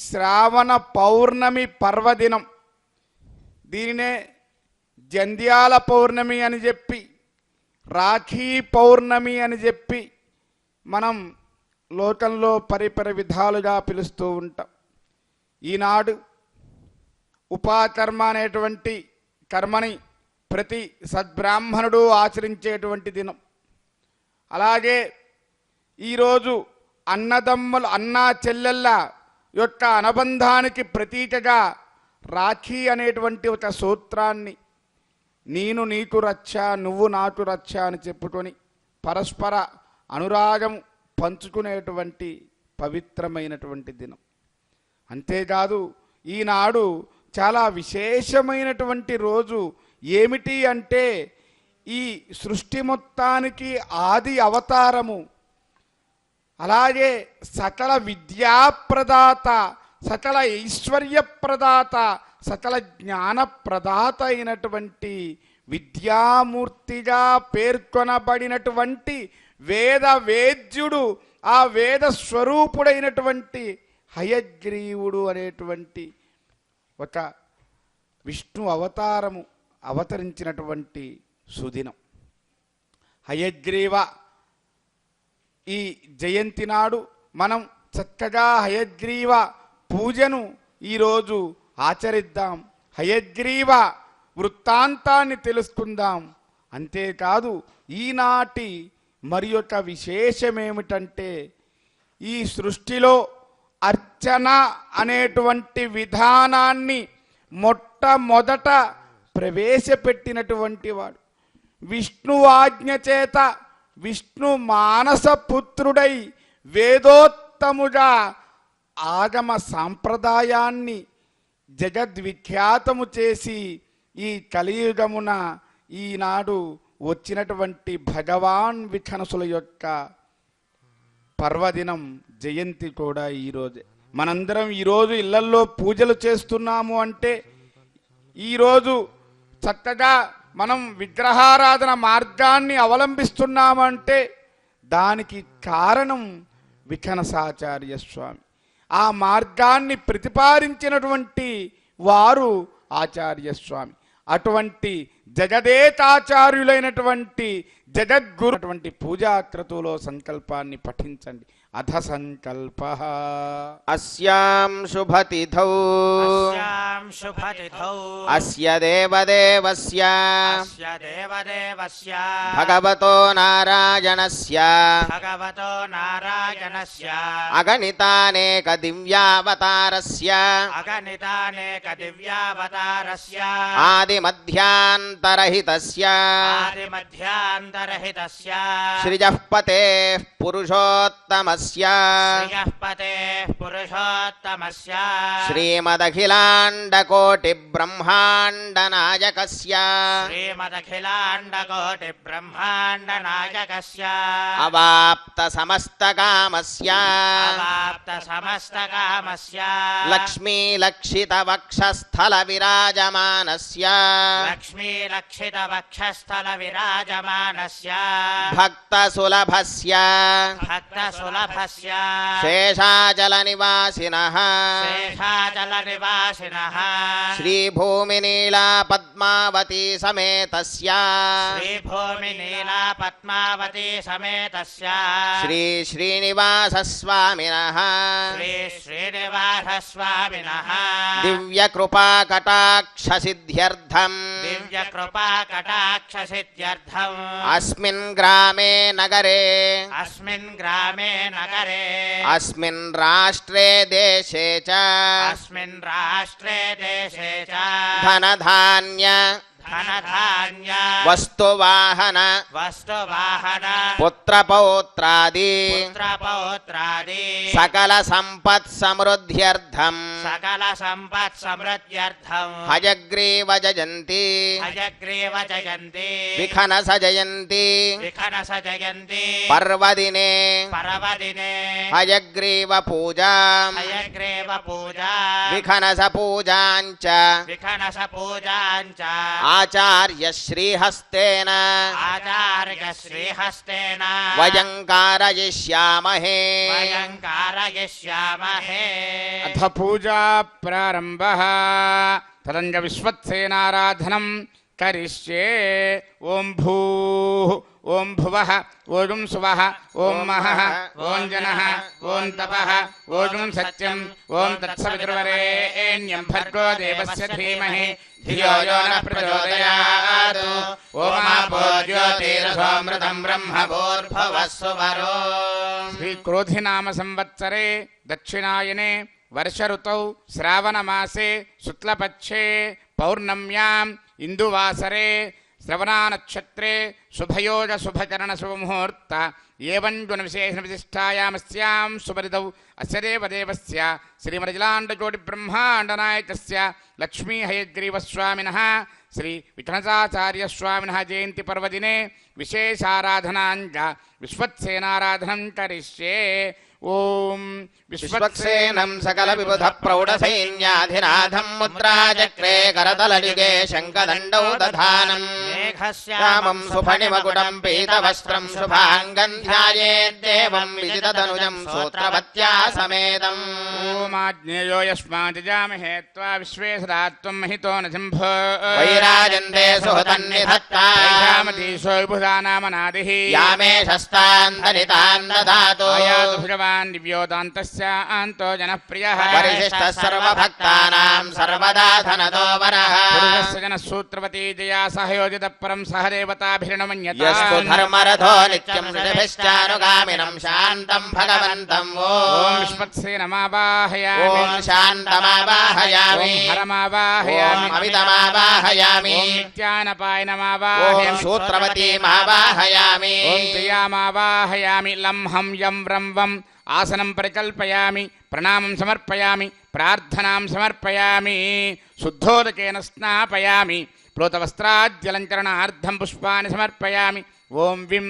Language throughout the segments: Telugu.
శ్రావణ పౌర్ణమి పర్వదినం. దీనినే జంధ్యాల పౌర్ణమి అని చెప్పి, రాఖీ పౌర్ణమి అని చెప్పి మనం లోకంలో పరిపరి విధాలుగా పిలుస్తూ ఉంటాం. ఈనాడు ఉపాకర్మ అనేటువంటి కర్మని ప్రతి సద్బ్రాహ్మణుడు ఆచరించేటువంటి దినం. అలాగే ఈరోజు అన్నదమ్ముల అన్నా చెల్లెళ్ళ యొక్క అనుబంధానికి ప్రతీకగా రాఖీ అనేటువంటి ఒక సూత్రాన్ని నేను నీకు రక్ష నువ్వు నాకు రక్ష అని చెప్పుకొని పరస్పర అనురాగం పంచుకునేటువంటి పవిత్రమైనటువంటి దినం. అంతేకాదు ఈనాడు చాలా విశేషమైనటువంటి రోజు. ఏమిటి అంటే ఈ సృష్టి మొత్తానికి ఆది అవతారము, అలాగే సకల విద్యాప్రదాత, సకల ఐశ్వర్యప్రదాత, సకల జ్ఞానప్రదాత అయినటువంటి విద్యామూర్తిగా పేర్కొనబడినటువంటి వేద వేద్యుడు, ఆ వేద స్వరూపుడైనటువంటి హయగ్రీవుడు అనేటువంటి ఒక విష్ణు అవతారము అవతరించినటువంటి సుదినం. హయగ్రీవ ఈ జయంతి నాడు మనం చక్కగా హయగ్రీవ పూజను ఈరోజు ఆచరిద్దాం. హయగ్రీవ వృత్తాంతాన్ని తెలుసుకుందాం. అంతేకాదు ఈనాటి మరి ఒక విశేషమేమిటంటే ఈ సృష్టిలో అర్చన అనేటువంటి విధానాన్ని మొట్టమొదట ప్రవేశపెట్టినటువంటి వాడు. విష్ణు ఆజ్ఞ చేత విష్ణు మానసపుత్రుడై వేదోత్తముగా ఆగమ సాంప్రదాయాన్ని జగద్విఖ్యాతము చేసి ఈ కలియుగమున ఈనాడు వచ్చినటువంటి భగవాన్ విఠనసుల యొక్క పర్వదినం జయంతి కూడా ఈరోజే. మనందరం ఈరోజు ఇళ్లల్లో పూజలు చేస్తున్నాము అంటే, ఈరోజు చక్కగా మనం విగ్రహారాధన మార్గాన్ని అవలంబిస్తున్నామంటే దానికి కారణం విఠనసాచార్య స్వామి. ఆ మార్గాన్ని ప్రతిపాదించినటువంటి వారు ఆచార్య స్వామి. అటువంటి జగదేతాచార్యులైనటువంటి జగద్గురు పూజాక్రతులో సంకల్పాన్ని పఠించండి. అథ సంకల్ప అస్యాం శుభతిథౌ అస్య దేవదేవస్య భగవతో నారాయణస్య అగణితానేక దివ్యావతారస్య ఆదిమధ్యాంతరహితస్య శ్రియః పతేః పురుషోత్తమస్య శ్రీమదఖిలాండకోటి బ్రహ్మాండ నాయకస్య అవాప్త సమస్త కామస్య లక్ష్మీ లక్షిత వక్షస్థల విరాజమానస్య భక్త సులభస్య శేషాచల నివాసినః శ్రీభూమినీలా పద్మావతీ సమేతస్య శ్రీ శ్రీనివాస స్వామినః దివ్య కృపా కటాక్ష సిద్ధ్యర్థం అస్మిన్ గ్రామే నగరే అస్మిన్ రాష్ట్రే దేశే చ ధనధాన్య వస్తువాహన పుత్రపౌత్రాది సకల సంపత్ సమృద్ధ్యర్థం హయగ్రీవ జయంతి విఖనస జయంతి పర్వదినే హయగ్రీవ పూజా విఖనస పూజాంచ ఆచార్య శ్రీహస్తేన ఆచార్య శ్రీహస్తేన వయం కారయిష్యామహే వయం కారయిష్యామహే. అథ పూజా ప్రారంభ తదంగ విశ్వత్సేనారాధనం కరిష్యే. ఓం భూ ఓం భువః ఓం సువః ఓం మహః ఓం జనః ఓం తపః ఓం సత్యం ఓం తత్సవితుర్వరేణ్యం భర్గో దేవస్య ధీమహి ధియో యో నః ప్రచోదయాత్. ఓమాపో జ్యోతిరసోమృతం బ్రహ్మ భూర్భువస్సువరో. శ్రీ క్రోధినామ సంవత్సరే దక్షిణాయనే వర్ష ఋతౌ శ్రావణమాసే శుక్లపక్షే పౌర్ణమ్యాం ఇందువాసరే శ్రవణానక్షత్రే శుభయోగ శుభచరణ శుభముహూర్త ఏవం గుణ విశేషణ విశిష్టాయామస్యాం సుపరిదౌ అస్య దేవదేవస్య శ్రీమరజిలాండకోటి బ్రహ్మాండనాయకస్య లక్ష్మీ హయగ్రీవస్వామినః శ్రీ విఠలసాచార్య స్వామినః జయంతి పర్వదినే విశేషారాధనాంగ విశ్వత్సేనారాధనం కరిష్యే. ఓం విశ్వక్సేనం సకల విబుధ ప్రౌఢ సైన్యాధినాథం ముద్రాచక్రే కరతలయుగే శంఖదండౌ దధానం రామం సుఫణిమకుటం పీతవస్త్రం శుభాంగం ధ్యాయేద్దేవం విజితధనుజం సూత్రవత్యా సమేతం. ఓమాజ్ఞేయో యస్మాజామహే త్వా విశ్వే సదా త్వం మహితో న శంభో వైరాజంతే సుహృతన్నిధత్తామతీశో విభుధానామనాదిః యామే శస్తాంతరితాన్ దదాతు ఆయాతు భగవాన్ దివ్యోదాంతస్య అంతో జనప్రియః పరిశిష్ట సర్వభక్తానాం సర్వదా ధనదో వరః పురుషస్య జన సూత్రవతీ జయా సహయోజిత పరం సహదేవతాభిరణమన్యత యస్తు ధర్మరథో నిత్యం ఋషభిశ్చానుగామినం శాంతం భగవంతం ఓం విశ్వత్సేనమావాహయామి ఓం శాంతమావాహయామి ఓం హరమావాహయామి ఓం అమితమావాహయామి ఓం నిత్యానపాయ ఓం నమావాహయామి సూత్రవతీమావాహయామి ఓం జయామావాహయామి లంహం యం వ్రం వం ఆసనం పరికల్పయామి ప్రణామం సమర్పయామి ప్రార్థనాం సమర్పయామి శుద్ధోదకేన స్నాపయామి ప్లోతవస్త్రాజ్జలంచరణార్థం పుష్పాన్ని సమర్పయామి ఓం విం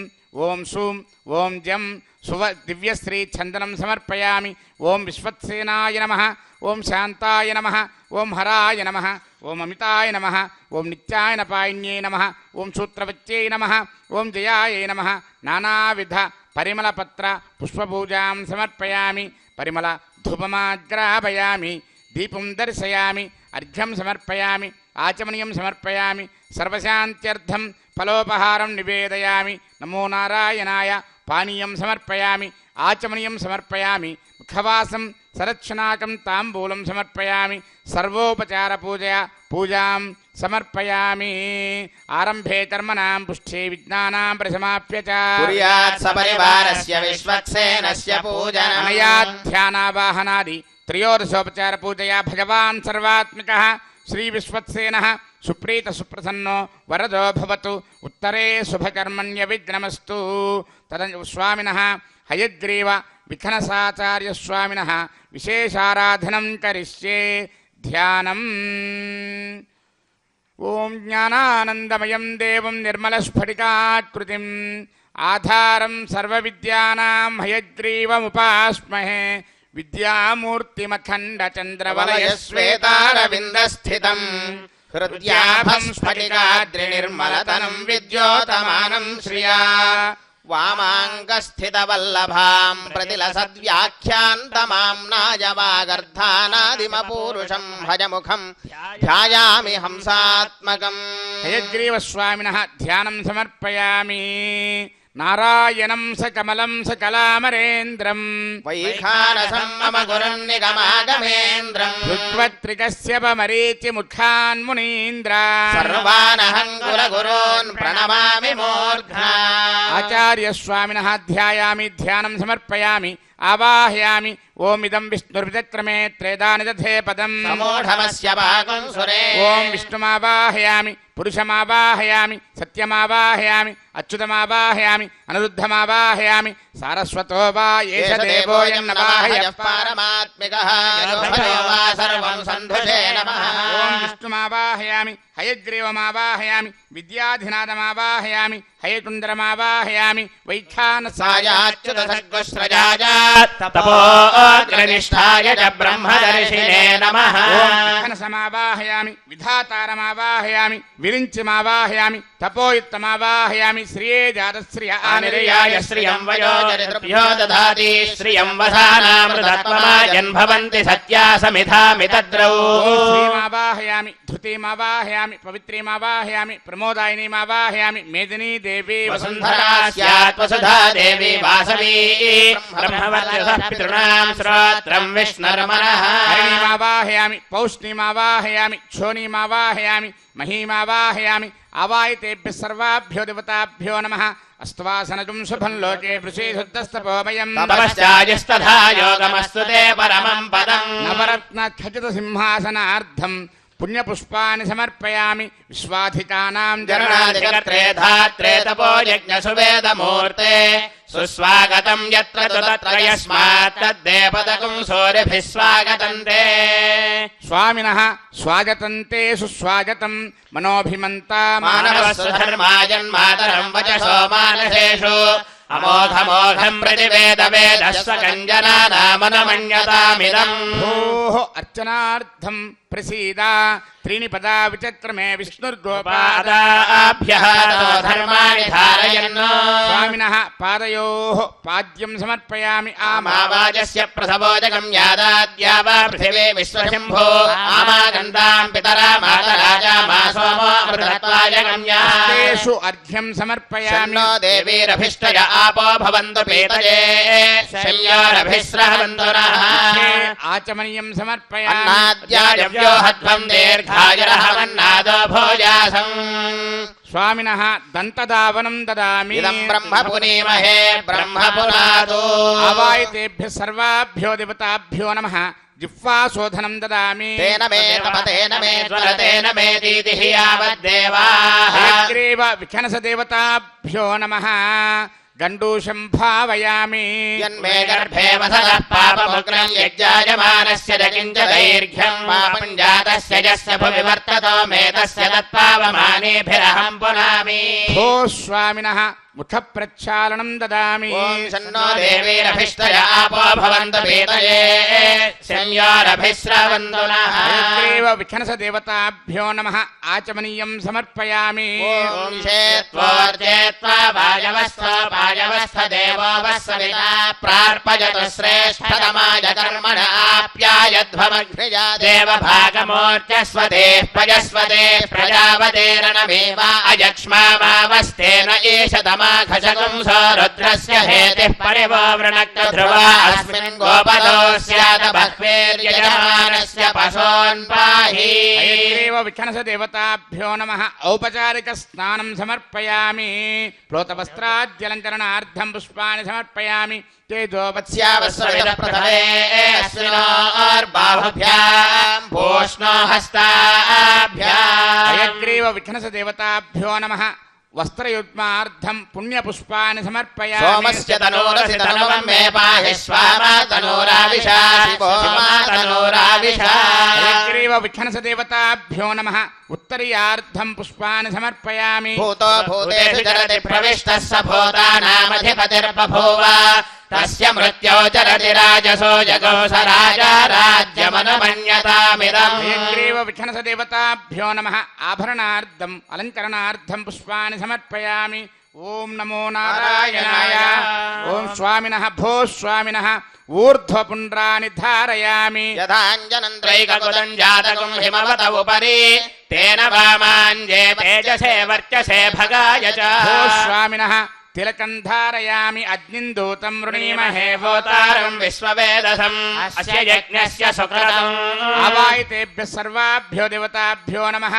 ఓం సూం ఓం జం సువ దివ్యశ్రీ చందనం సమర్పయామి ఓం విశ్వత్సేనాయ నమః ఓం శాంతాయ నమః ఓం హరాయ నమః ఓం అమితాయ నమః ఓం నిత్యాయ నపాయిన్యై నమః ఓం సూత్రవత్యై నమః ఓం జయాయై నమః నానావిధ పరిమళపత్ర పుష్పపూజాం సమర్పయామి పరిమళ ధూపమాగ్రాపయామి దీపం దర్శయామి అర్ఘ్యం సమర్పయామి ఆచమనీయం సమర్పయామి సర్వశాంత్యర్థం ఫలోపహారం నివేదయామి నమో నారాయణాయ పానీయం సమర్పయామి ఆచమనీయం సమర్పయామి ముఖవాసం సరక్షణాకం తాంబూలం సమర్పయామి సర్వోపచార పూజాం సమర్పయామి ఆరంభే కర్మణాం పుష్ఠే విజ్ఞానాం ప్రసమాప్య చ కుర్యాత్ సపరివారస్య విశ్వక్సేనస్య పూజనం అనయా ధ్యానావాహనాది త్రయోదశోపచార పూజయా భగవాన్ సర్వాత్మికః శ్రీ విశ్వత్సేనః సుప్రీత సుప్రసన్నో వరదో భవతు ఉత్తరే శుభకర్మణ్య విఘ్నమస్తు. స్వామినః హయగ్రీవ విఖనసాచార్య స్వామినః విశేషారాధనం కరిష్యే. ధ్యానం. ఓం జ్ఞానానందమయం దేవం నిర్మలస్ఫటికాకృతిం ఆధారం సర్వవిద్యానాం హయగ్రీవముపాస్మహే. విద్యామూర్తిమఖండ చంద్రవలయ శ్వేతారవిందస్థితం హృద్యాభం స్ఫటికాద్రినిర్మలతనం విద్యోతమానం శ్రియా వామాంగస్థితవల్లభాం ప్రతిలసద్వ్యాఖ్యాంతమాంనాయవాగర్ధానాదిమపూరుషం భజముఖం ధ్యాయామి హంసాత్మకం. హయగ్రీవస్వామినః ధ్యానం సమర్పయామి. నారాయణం సకమలం సకలామరేంద్రం వైఖానసం మమ గురున్నిగమాగమేంద్రం ఋత్వత్రికస్యపమరీచి ముఖాన్ మునీంద్ర సర్వానహం కులగురోన్ ప్రణమామి మూర్ధ్నా. ఆచార్యస్వామినః ధ్యాయామి. ధ్యానం సమర్పయామి. ఆవాహయామి. ఓమిదం విష్ణుర్విచక్రమే త్రేదాని దధే పదం సమూఢమస్య భాగం సురే. ఓం విష్ణుమావాహయామి. పురుషమావాహయామి. సత్యమావాహయామి. అచ్యుతమావాహయామి. అనురుద్ధమావాహయామి సారస్వతో వా ఏష దేవోయన్నవాహయః పారమాత్మికః యో వా సర్వం సంధుషే నమః ఓం విష్ణుమావాహయామి హయగ్రీవమావాహయామి విద్యాధినాథమావాహయామి హయతుండరమావాహయామి సాయాచ్యుత సర్గస్రజాయ తపోగ్రనిష్టాయ చ బ్రహ్మదర్శినే నమః సమావాహయామి విధాతారమావాహయామి విరించిమావాహయామి తపోయుక్తమావాహయామి శ్రియే జాతశ్రియ ఆనిర్యాయ శ్రియం వయోజరిభ్యో దదాతి శ్రియం వసానామృతత్వమాయన్ భవంతి సత్యా సమిధామితద్రౌ శ్రీమావాహయామి ధృతిమావాహయామి పవిత్రీమావాహయామి ప్రమోదాయినీమావాహయామి మేదినీ దేవీ వసుంధరా స్యాత్ వసుధా దేవి వాసవీ బ్రహ్మవర్చసః పితॄణాం శ్రోత్రం విష్ణుర్మనః హరిణీమావాహయామి పౌష్ణీమావాహయామి క్షోణీమావాహయామి మహీమావాహయామి అవాయితేభ్యः సర్వాభ్యో దేవతాభ్యో నమః అస్త్వాసనజం శుభం లోకే వృషేధుస్తపోమయం తపశ్చాయస్తథా యోగమస్తు తే పరమం పదం నవరత్న ఖచిత సింహాసనార్థం పుణ్యపుష్పాన్ని సమర్పయామి విశ్వాధికానాం జరణాధికర్త్రే ధాత్రే తపో యజ్ఞ సువేదమూర్తే సుస్వాగతం యత్ర తత్ర యస్మాత్ తద్దేవతకం సూర్యభిః స్వాగతం తే స్వామినః స్వాగతం తే సుస్వాగతం మనోభిమంతా మానవస్సు ధర్మాయన్మాతరం వచసో మానసేషు అమోఘమోఘం ప్రతివేద వేదస్వకంజనానామనమన్యతామిదం భోః అర్చనార్థం ప్రసీద త్రీణి పదా విచక్రమే విష్ణుర్గోపాద పాదాభ్యః తో ధర్మాణి ధారయన్ స్వామినః పాదయోః పాద్యం సమర్పయామి ఆమావాజస్య ప్రసవోజకం యాదాద్యావా పృథివీ విశ్వశంభో ఆమాగంధాం పితరా మాతరాజా మా సోమో అమృతత్వాయ గమ్యాః తేషు అర్ఘ్యం సమర్పయామి షన్నో దేవీరభిష్టయ ఆపో భవంతు పీతయే శయ్యారభిస్రవంతు నః ఆచమనీయం సమర్పయామి అన్నాద్యాయవ్యో హధ్వం దీర్ఘాయురహవన్నాదో భోజాసం స్వామినః దంతదావనం దదామి ఇదం బ్రహ్మ పునీమహే బ్రహ్మ పునాదో అవాయితేభ్యः సర్వాభ్యో దేవతాభ్యో నమః జిహ్వాశోధనం దదామి తేన మే తపతేన మే జ్వలతేన మే దీతిః యావద్దేవాః హయగ్రీవ విఖనస దేవతాభ్యో నమః గండూషం భావయామి యన్మే గర్భే వసతః పాపముగ్రం యజ్జాయమానస్య దకించ దైర్ఘ్యం పాపం జాతస్య యస్య భువి వర్తతో మే తస్య తత్పావమానేభిరహం పునామి భో స్వామినః ముఖ ప్రక్షాళనం దదామి ఓం షన్నో దేవీరభిష్టయ ఆపో భవంతు పీతయే శమ్యారభిస్రవంతు నః హయగ్రీవ విఖనస దేవతాభ్యో నమః ఆచమనీయం సమర్పయామి ఓం షేత్వో త్వోర్జేత్వా వాయవస్థ దేవో వస్సవితా ప్రార్పయతు శ్రేష్ఠతమాయ కర్మణ ఆప్యాయధ్వమగ్నిజ దేవభాగమూర్త్యస్వతే పయస్వతే ప్రజాపతేరణమేవ అయక్ష్మామావస్తేన ఏషతమాఘశకం సరుద్రస్య హేతిః పరివో వృణక్త ధ్రువా అస్మిన్ గోపదో స్యాద బహ్వేర్యజమానస్య పశోన్ పాహి హయగ్రీవ విఖనస దేవతాభ్యో నమః ఔపచారిక స్నానం సమర్పయామి ప్లోతవస్త్రాద్యలంకరణార్థం పుష్పాన్ని సమర్పయామి తేజోవత్స్యావస్వవిద ప్రథమే అశ్వినోర్బాహుభ్యాం భూష్ణో హస్తాభ్యాం హయగ్రీవ విఖనస దేవతాభ్యో నమః వస్త్రయుగ్మార్థం పుణ్యపుష్పాన్ని సమర్పయామి సోమస్య తనూరసి తనువం మే పాహి స్వామా తనూరావిషా శివో మా తనూరావిషా హయగ్రీవ విఖనస దేవతాభ్యో నమః ఉత్తరీయార్థం పుష్పాన్ని సమర్పయామి భూతో భూతేషు చరతి ప్రవిష్టः స భూతానామధిపతిర్బభూవ తస్య మృత్యౌ చరతి రాజసో జగౌ స రాజా రాజ్యమనుమన్యతామిదం హయగ్రీవ విఖనస దేవతాభ్యో నమః ఆభరణార్థం అలంకరణార్థం పుష్పాన్ని సమర్పయామి ఓం నమో నారాయణాయ ఓం స్వామినః భో స్వామినః ఊర్ధ్వపుండ్రాని ధారయామి యథాంజనంత్రైకకులం జాతకం హిమవత ఉపరి తేన వామాంజే తేజసే వర్చసే భగాయ చ భో స్వామినః తిలకం ధారయామి అగ్నిందూతం వృణీమహే హోతారం విశ్వవేదసం అస్య యజ్ఞస్య సుకృతం అవాయితేభ్యः సర్వాభ్యో దేవతాభ్యో నమః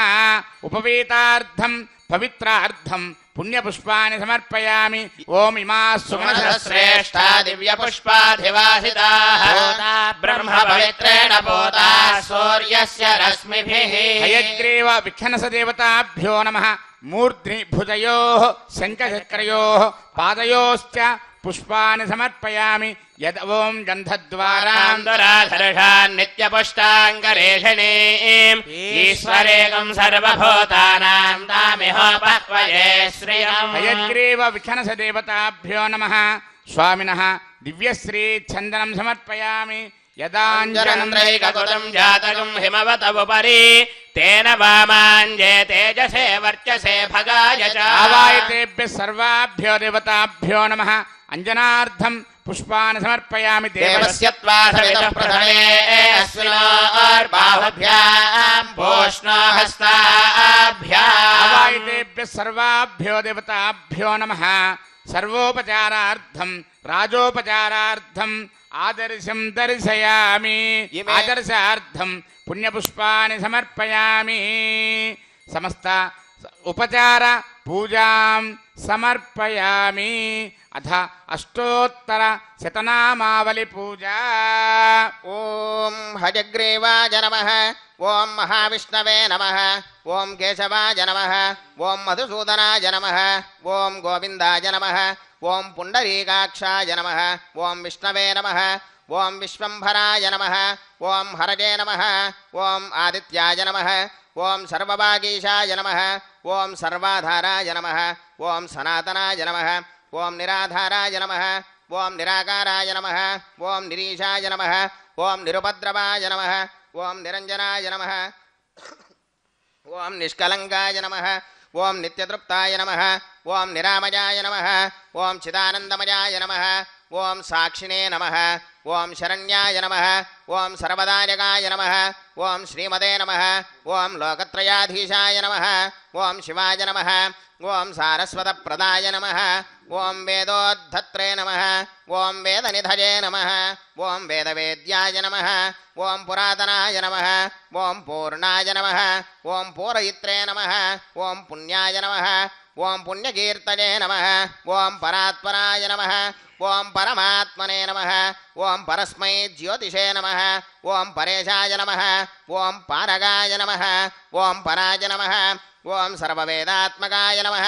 ఉపవీతార్థం పవిత్రార్థం పుణ్యపుష్పాన్ని సమర్పయామి. ఓం ఇమా సుమనస శ్రేష్టా దివ్యపుష్పాధివాసితాః బ్రహ్మ పవిత్రేణ పోతాః సూర్యస్య రశ్మిభిః. హయగ్రీవ విఖ్యానస దేవతాభ్యో నమః. మూర్ధ్ని భుజయోః శంఖచక్రయోః పాదయోశ్చ పుష్పాన్ని సమర్పయామి. యద్ ఓం గంధద్వారాం దురాధర్షాన్ నిత్యపుష్టాంగరేషణీం ఈశ్వరేకం సర్వభూతానాం తామిహోపహ్వయే శ్రియం. హయగ్రీవ విఖ్యానస దేవతాభ్యో నమః. స్వామినః దివ్యశ్రీ చందనం సమర్పయామి. యదాంజనంద్రైకకులం జాతకం హిమవతముపరి తేన వామాంజే తేజసే వర్చసే భగాయ చ. ఆవాయతేభ్య సర్వాభ్యో దేవతాభ్యో నమః. అంజనార్థం పుష్పాన్ని సమర్పయామి. దేవస్యత్వా సవితః ప్రథమే అశ్వినోర్బాహుభ్యాం భూష్ణో హస్తాభ్యాం. ఆవాయతేభ్య సర్వాభ్యో దేవతాభ్యో నమః. సర్వోపచారార్థం రాజోపచారార్థం ఆదర్శం దర్శయామి. ఆదర్శార్థం పుణ్యపుష్పాన్ని సమర్పయామి. సమస్త ఉపచార పూజాం సమర్పయామి. అథ అష్టోత్తర శతనామావళి పూజ. ఓం హయగ్రీవాయ నమః. ఓం మహావిష్ణవే నమః. ఓం కేశవాయ నమః. ఓం మధుసూదనాయ నమః. ఓం గోవిందాయ నమః. ఓం పుండరీకాక్షాయ నమః. ఓం విష్ణవే నమః. ఓం విశ్వంభరాయ నమః. ఓం హరజే నమః. ఓం ఆదిత్యాయ నమః. ఓం సర్వభాగీశాయ నమః. ఓం సర్వాధారాయ నమః. ఓం సనాతనాయ నమః. ఓం నిరాధారాయ నమః. ఓం నిరాకారాయ నమః. ఓం నిరీశాయ నమః. ఓం నిరుపద్రవాయ నమః. ఓం నిరంజనాయ నమః. ఓం నిష్కలంకాయ నమః. ఓం నిత్యతృప్తాయ నమః. ఓం నిరామయాయ నమః. ఓం చిదానందమయాయ నమః. ఓం సాక్షిణే నమః. ఓం శరణ్యాయ నమః. ఓం సర్వదాయకాయ నమః. ఓం శ్రీమతే నమః. ఓం లోకత్రయాధీశాయ నమః. ఓం శివాయ నమః. ఓం సారస్వతప్రదాయ నమః. ఓం వేదోద్ధత్రే నమః. ఓం వేదనిధయే నమః. ఓం వేదవేద్యాయ నమః. ఓం పురాతనాయ నమః. ఓం పూర్ణాయ నమః. ఓం పూరయిత్రే నమః. ఓం పుణ్యాయ నమః. ఓం పుణ్యకీర్తనే నమః. ఓం పరాత్పరాయ నమః. ఓం పరమాత్మనే నమః. ఓం పరస్మై జ్యోతిషే నమః. ఓం పరేశాయ నమః. ఓం పారగాయ నమః. ఓం పరాయ నమః. ఓం సర్వవేదాత్మకాయ నమః.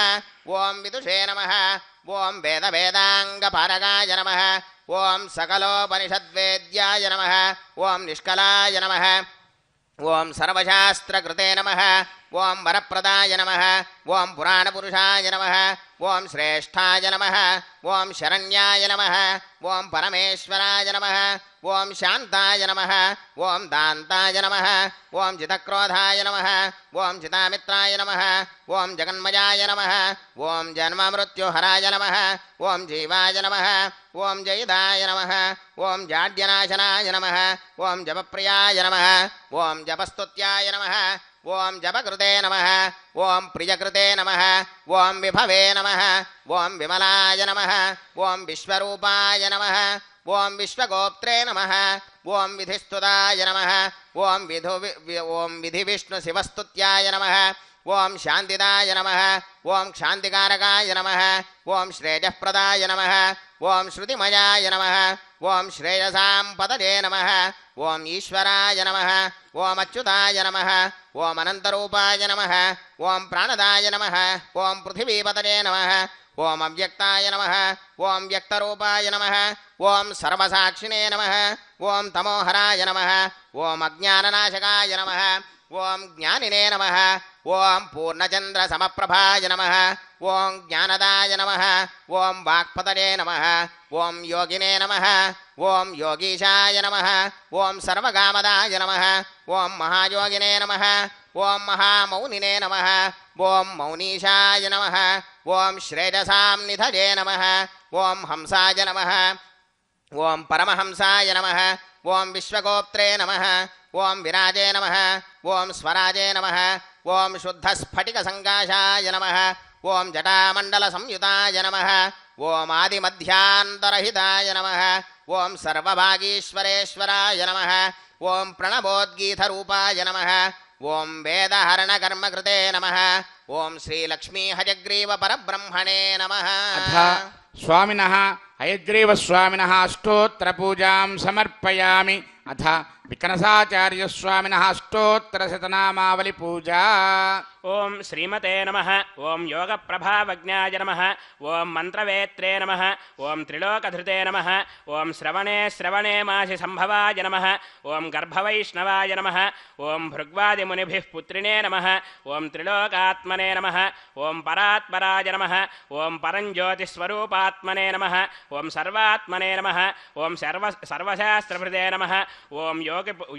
ఓం విదుషే నమః. ఓం వేదవేదాంగపారగాయ నమః. ఓం సకలోపనిషద్వేద్యాయ నమః. ఓం నిష్కలాయ నమః. ఓం సర్వశాస్త్రకృతే నమః. ఓం వరప్రదాయ నమః. ఓం పురాణపురుషాయ నమః. ఓం శ్రేష్ఠాయ నమః. ఓం శరణ్యాయ నమః. ఓం పరమేశ్వరాయ నమః. ఓం శాంతాయ నమః. ఓం దాంతాయ నమః. ఓం జితక్రోధాయ నమః. ఓం చితామిత్రాయ నమః. ఓం జగన్మయాయ నమః. ఓం జన్మమృత్యుహరాయ నమః. ఓం జీవాయ నమః. ఓం జయదాయ నమః. ఓం జాడ్యనాశనాయ నమః. ఓం జపప్రియాయ నమః. ఓం జపస్తుత్యాయ నమః. ఓం జపకృతే నమః. ఓం ప్రియకృతే నమః. ఓం విభవే నమః. ఓం విమలాయ నమః. ఓం విశ్వరూపాయ నమః. ఓం విశ్వగోప్త్రే నమః. ఓం విధిస్తుతాయ నమః. ఓం విధి విష్ణు శివస్తుత్యాయ నమః. ఓం శాంతిదాయ నమః. ఓం శాంతికారకాయ నమః. ఓం శ్రేయఃప్రదాయ నమః. ఓం శృతిమయాయ నమః. ఓం శ్రేయసాం పదజే నమః. ఓం ఈశ్వరాయ నమః. ఓం అచ్యుతాయ నమః. ఓం అనంతరూపాయ నమః. ఓం ప్రాణదాయ నమః. ఓం పృథివీపతజే నమః. ఓం అవ్యక్తాయ నమః. ఓం వ్యక్తరూపాయ నమః. ఓం సర్వసాక్షిణే నమః. ఓం తమోహరాయ నమః. ఓం అజ్ఞాననాశకాయ నమః. ఓం జ్ఞానినే నమః. ఓం పూర్ణచంద్ర సమప్రభాయ నమః. ఓం జ్ఞానదాయ నమః. ఓం వాక్పతజే నమః. ఓం యోగినే నమః. ఓం యోగీశాయ నమః. ఓం సర్వకామదాయ నమః. ఓం మహాయోగినే నమః. ఓం మహామౌనినే నమః. ఓం మౌనీశాయ నమః. ఓం శ్రేయసాం నిధయే నమః. ఓం హంసాయ నమః. ఓం పరమహంసాయ నమః. ఓం విశ్వగోప్త్రే నమః. ఓం విరాజే నమః. ఓం స్వరాజే నమః. ఓం శుద్ధస్ఫటికసంకాశాయ నమః. ఓం జటామండల సంయుతాయ నమః. ఓం ఆదిమధ్యాంతరహితాయ నమః. ఓం సర్వభాగీశ్వరేశ్వరాయ నమః. ఓం ప్రణవోద్గీతరూపాయ నమః. ఓం వేదహరణకర్మకృతే నమః ఓం శ్రీలక్ష్మీ హయగ్రీవ పరబ్రహ్మణే నమః అథ స్వామినః హయగ్రీవస్వామినः అష్టోత్తరపూజాం సమర్పయామి. అథ వికనసాచార్యస్వామినः అష్టోత్తరశతనామావళి పూజా. ఓం శ్రీమతే నమః. ఓం యోగప్రభావజ్ఞాయ నమః. ఓం మంత్రవేత్రే నమః. ఓం త్రిలోకధృతే నమః. ఓం శ్రవణే శ్రవణే మాసి సంభవాయ నమః. ఓం గర్భవైష్ణవాయ నమః. ఓం భృగ్వాదిమునిభిః పుత్రిణే నమః. ఓం త్రిలోకాత్మనే నమః. ఓం పరాత్పరాయ నమః. ఓం పరంజ్యోతిస్వరూపాత్మనే నమః. ఓం సర్వాత్మనే నమః. ఓం సర్వశాస్త్రభృతే నమః. ఓం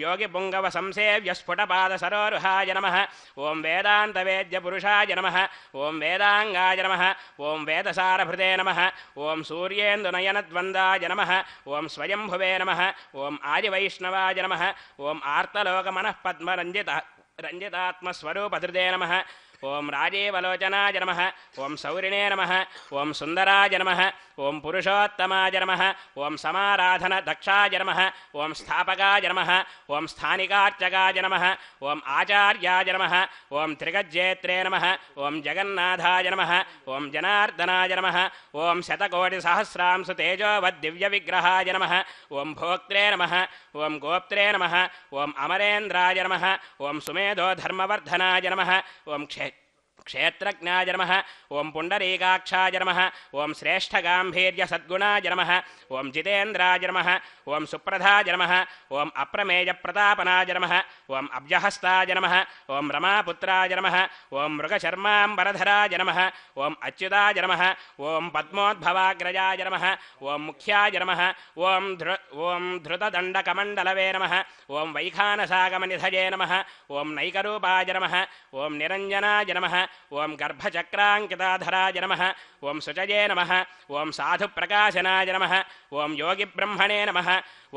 యోగిపుంగవ సంసేవ్య స్ఫుటపాదసరోరుహాయ నమః. ఓం వేదాంతవేద్యపురుషాయ నమః. ఓం వేదాంగాయ నమః. ఓం వేదసారభృతే నమః. ఓం సూర్యేందునయనద్వందాయ నమః. ఓం స్వయంభువే నమః. ఓం ఆదివైష్ణవాయ నమః. ఓం ఆర్తలోకమనఃపద్మరంజితాత్మస్వరూపధృతే నమః. ఓం రాజీవలోచనాయ నమః. ఓం సౌరిణే నమః. ఓం సుందరాయ నమః. ఓం పురుషోత్తమాయ నమః. ఓం సమారాధన దక్షాయ నమః. ఓం స్థాపకాయ నమః. ఓం స్థానికార్చకాయ నమః. ఓం ఆచార్యాయ నమః. ఓం త్రిగజ్జేత్రే నమః. ఓం జగన్నాథాయ నమః. ఓం జనార్దనాయ నమః. ఓం శతకోటిసహస్రాంశు తేజోవద్దివ్యవిగ్రహాయ నమః. ఓం భోక్త్రే నమః. ఓం గోప్త్రే నమః. ఓం అమరేంద్రాయ నమః. ఓం సుమేధో ధర్మవర్ధనాయ నమః. ఓం క్షేత్రజ్ఞాయ నమః. ఓం పుండరీకాక్షాయ నమః. ఓం శ్రేష్ఠగాంభీర్య సద్గుణాయ నమః. ఓం జితేంద్రాయ నమః. ఓం సుప్రధాయ నమః. ఓం అప్రమేయ ప్రతాపనాయ నమః. ఓం అబ్జహస్తాయ నమః. ఓం రమాపుత్రాయ నమః. ఓం మృగశర్మాంబరధరాయ నమః. ఓం అచ్యుతాయ నమః. ఓం పద్మోద్భవాగ్రజాయ నమః. ఓం ముఖ్యాయ నమః. ఓం ధృతదండకమండలవే నమః. ఓం వైఖానసాగమనిధయే నమః. ఓం నైకరూపాయ నమః. ఓం నిరంజనాయ నమః. ఓం గర్భచక్రాంకితాధరాయ నమః. ఓం శుచయే నమః. ఓం సాధుప్రకాశనాయ నమః. ఓం యోగిబ్రహ్మణే నమః.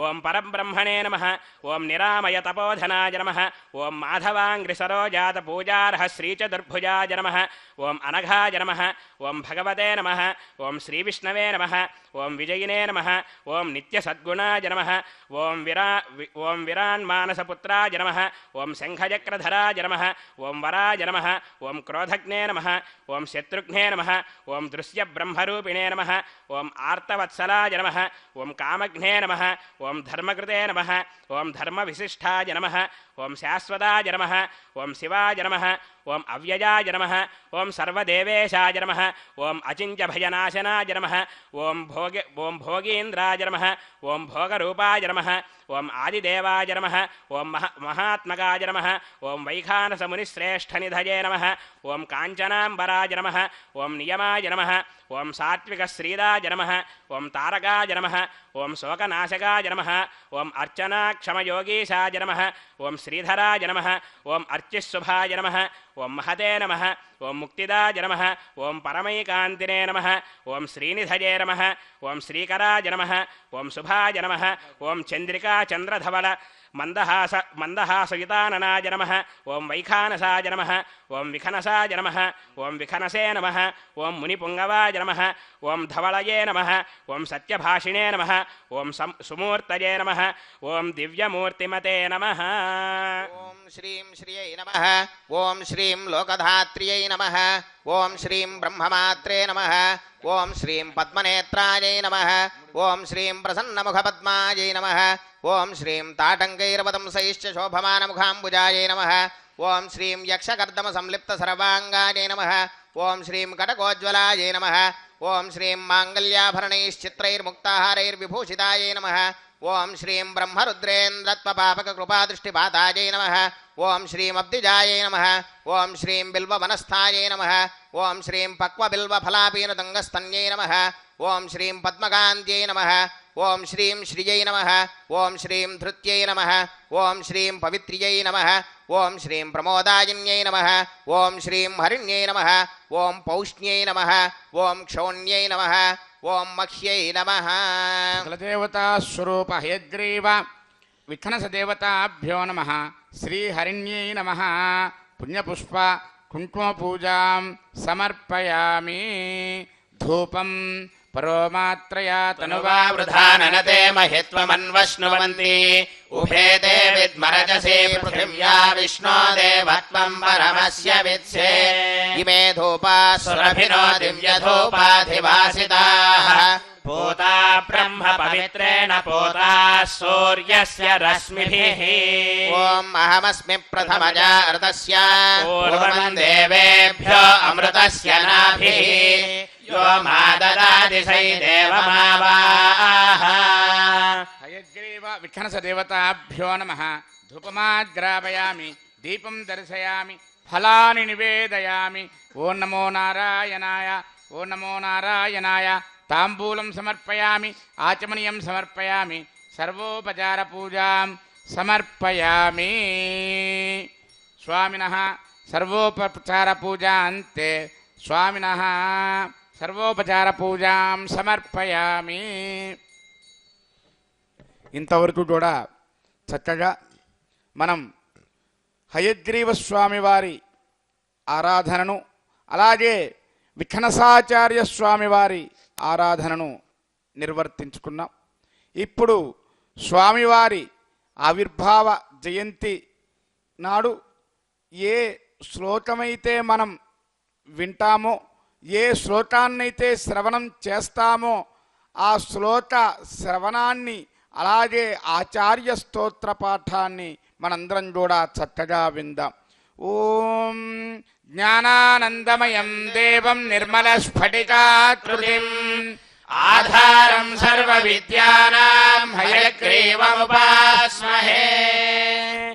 ఓం పరబ్రహ్మణే నమః. ఓం నిరామయ తపోధనాయ నమః. ఓం మాధవాంగ్రిసరోజాత పూజార్హ శ్రీచతుర్భుజాయ నమః. ఓం అనఘాయ నమః. ఓం భగవతే నమః. ఓం శ్రీవిష్ణవే నమః. ఓం విజయినే నమః. ఓం నిత్యసద్గుణాయ నమః. ఓం విరాన్మానసపుత్రాయ నమః. ఓం శంఖచక్రధరాయ నమః. ఓం వరాయ నమః. ఓం క్రోధజ్ఞే నమః. ఓం శత్రుఘ్నే నమః. ఓం దృశ్యబ్రహ్మరూపిణే నమః. ఓం ఆర్తవత్సలాయ నమః. ఓం కామఘ్నే నమః. ఓం ధర్మకృతే నమః. ఓం ధర్మవిశిష్టాయ నమః. ఓం శాశ్వతాయ నమః. ఓం శివాయ నమః. ఓం అవ్యయాయ నమః. ఓం సర్వదేవేశాయ నమః. ఓం అచింత్యభయనాశనాయ నమః. ఓం భోగీంద్రాయ నమః. ఓం భోగరూపాయ నమః. ఓం ఆదిదేవాయ నమః. ఓం మహాత్మకాయ నమః. ఓం వైఖానసమునిశ్రేష్ఠనిధయే నమః. ఓం కాంచనాంబరాయ నమః. ఓం నియమాయ నమః. ఓం సాత్వికశ్రీదాయ నమః. ఓం తారకాయ నమః. ఓం శోకనాశకాయ నమః. ఓం అర్చనాక్షమయోగీశాయ నమః. ఓం శ్రీధరాయ నమః. ఓం అర్చిశుభాయ నమః. ఓం మహతే నమః. ఓం ముక్తిదాయ నమః. ఓం పరమైకాంతినే నమః. ఓం శ్రీనిధయే నమః. ఓం శ్రీకరాయ నమః. ఓం శుభాయ నమః. ఓం చంద్రికా చంద్రధవల మందహాసయుతాననాయ నమః. ఓం వైఖానసాయ నమః. ఓం విఖనసాయ నమః. ఓం విఖనసే నమః. ఓం మునిపుంగవాయ నమః. ఓం ధవళయే నమః. ఓం సత్యభాషిణే నమః. ఓం సుమూర్తయే నమః. ఓం దివ్యమూర్తిమతే నమః. ఓం శ్రీం శ్రియై నమః. ఓం శ్రీం లోకధాత్ర్యై నమః. ఓం శ్రీం బ్రహ్మమాత్రే నమః. ఓం శ్రీం పద్మనేత్రాయై నమః. ఓం శ్రీం ప్రసన్నముఖపద్మాయై నమః. ఓం శ్రీం తాటంకైరవతంసైశ్చ శోభమానముఖాంబుజాయై నమః. ఓం శ్రీం యక్షకర్దమ సంలిప్త సర్వాంగాయై నమః. ఓం శ్రీం కటకోజ్వలాయై నమః. ఓం శ్రీం మాంగళ్యాభరణైశ్చిత్రైర్ముక్తాహారైర్విభూషితాయై నమః. ఓం శ్రీం బ్రహ్మరుద్రేంద్రత్వపాపకృపాదృష్టిపాతాయై నమః. ఓం శ్రీం అబ్దిజాయై నమః. ఓం శ్రీం బిల్వవనస్థాయై నమః. ఓం శ్రీం పక్వబిల్వఫలాపీనదంగస్తన్యై నమః. ఓం శ్రీం పద్మకాంత్యై నమః. ఓం శ్రీం శ్రియై నమః. ఓం శ్రీం ధృత్యై నమః. ఓం శ్రీం పవిత్ర్యై నమః. ఓం శ్రీం ప్రమోదాయిన్యై నమః. ఓం శ్రీం హరిణ్యై నమః. ఓం పౌష్ణ్యై నమః. ఓం క్షౌణ్యై నమః. ఓం మహ్యై నమః. కులదేవతాస్వరూప హయగ్రీవ విఘ్నసదేవతాభ్యో నమః. శ్రీహరిణ్యై నమః. పుణ్యపుష్ప కుంకుమపూజాం సమర్పయామి. ధూపం పరోమాత్రయా తనువా వృధా ననతే మహిత్వమన్వశ్నువంతి. उभे ते विद्मरजसे पृथिव्या विष्णो देवत्वं परमस्य वित्से इमे धूपा सुरभिनो दिव्यधूपाधिवासिताः पूता ब्रह्म पवित्रेण पूता सूर्यस्य रश्मिभिः ॐ अहमस्मि प्रथमजा ऋतस्य पूर्वं देवेभ्यो अमृतस्य नाभिः यो मा ददाति सै देवमावाः हयग्रीव विघ्नसदेवताभ्यो नमः धूपमाग्रापयामि दीपं दर्शयामि फलानि निवेदयामि ॐ नमो नारायणाय ॐ नमो नारायणाय ताम्बूलं समर्पयामि आचमनीयं समर्पयामि सर्वोपचारपूजां समर्पयामि स्वामिनः सर्वोपचारपूजान्ते स्वामिनः सर्वोपचारपूजां సమర్పయామి. ఇంతవరకు కూడా చక్కగా మనం హయగ్రీవ స్వామి వారి ఆరాధనను అలాగే విఘ్నసాచార్య స్వామి వారి ఆరాధనను నిర్వర్తించుకున్నాం. ఇప్పుడు స్వామివారి ఆవిర్భావ జయంతి నాడు ఏ శ్లోకమైతే మనం వింటామో ఏ శ్లోకాన్నైతే శ్రవణం చేస్తామో ఆ శ్లోక శ్రవణాన్ని అలాగే ఆచార్య స్తోత్ర పాఠాన్ని మనందరం కూడా చక్కగా విందాం. ఓం జ్ఞానానందమయం దేవం నిర్మలస్ఫటికాకృతిం ఆధారం సర్వవిద్యానాం హయగ్రీవముపాస్మహే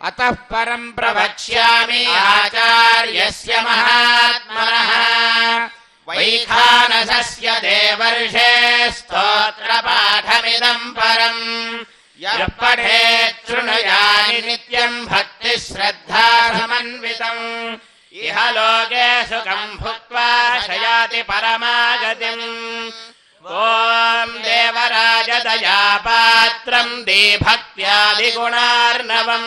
అతః పరం ప్రవక్ష్యామి ఆచార్యస్య మహాత్మనః వైఖానసస్య దేవర్షే స్తోత్రపాఠమిదం పరం యః పఠేత్ శృణుయాని నిత్యం భక్తిశ్రద్ధా సమన్వితం ఇహ లోకే సుఖం భుక్త్వా శయాతి పరమాగతిం. ఓం దేవరాజదయాపాత్రం దీభక్త్యాదిగుణార్ణవం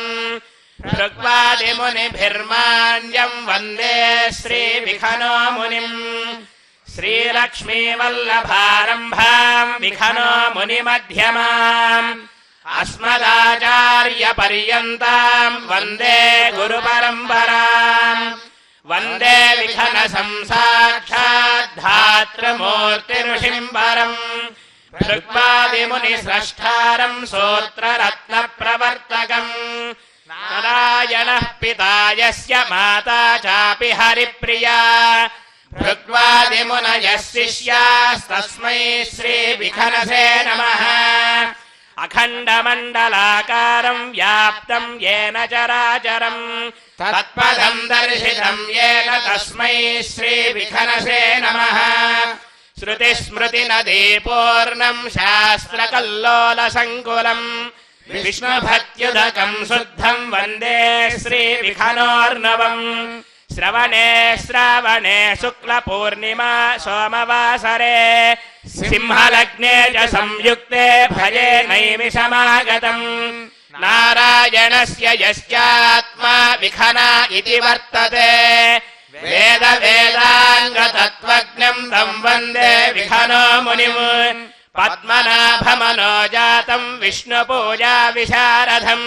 భృగ్వాదిమునిభిర్మాన్యం వందే శ్రీవిఖనో మునిం. శ్రీలక్ష్మీవల్లభారంభాం విఖనో మునిమధ్యమాం అస్మదాచార్యపర్యంతాం వందే గురుపరంపరాం. వందే విఘ్న సంసాక్షాద్ధాత్రమూర్తిఋషిం పరం భృగ్వాదిముని స్రష్టారం సూత్రరత్న ప్రవర్తకం. నారాయణః పితా యస్య మాతా చాపి హరిప్రియా భృగ్వాదిమునయః శిష్యాస్తస్మై శ్రీ విఘ్నసే నమః. అఖండమండలాకారం వ్యాప్తం యేన చరాచరం తత్పదం దర్శితం యేన తస్మై శ్రీ విఘ్నసే నమః. శృతిస్మృతినదీపూర్ణం శాస్త్రకల్లోలసంకులం విష్ణుభక్త్యుదకం శుద్ధం వందే శ్రీ విఘ్నోర్ణవం. శ్రవణే శ్రావణే శుక్లపూర్ణిమా సోమవాసరే సింహలగ్నే చ సంయుక్తే భజే నైమిషమాగతం. నారాయణస్య యస్యాత్మా విఘ్నా ఇతి వర్తతే వేద వేదాంగతత్వజ్ఞం తం వందే విఘ్నో మునిం. పద్మనాభమనోజాతం విష్ణుపూజా విశారదం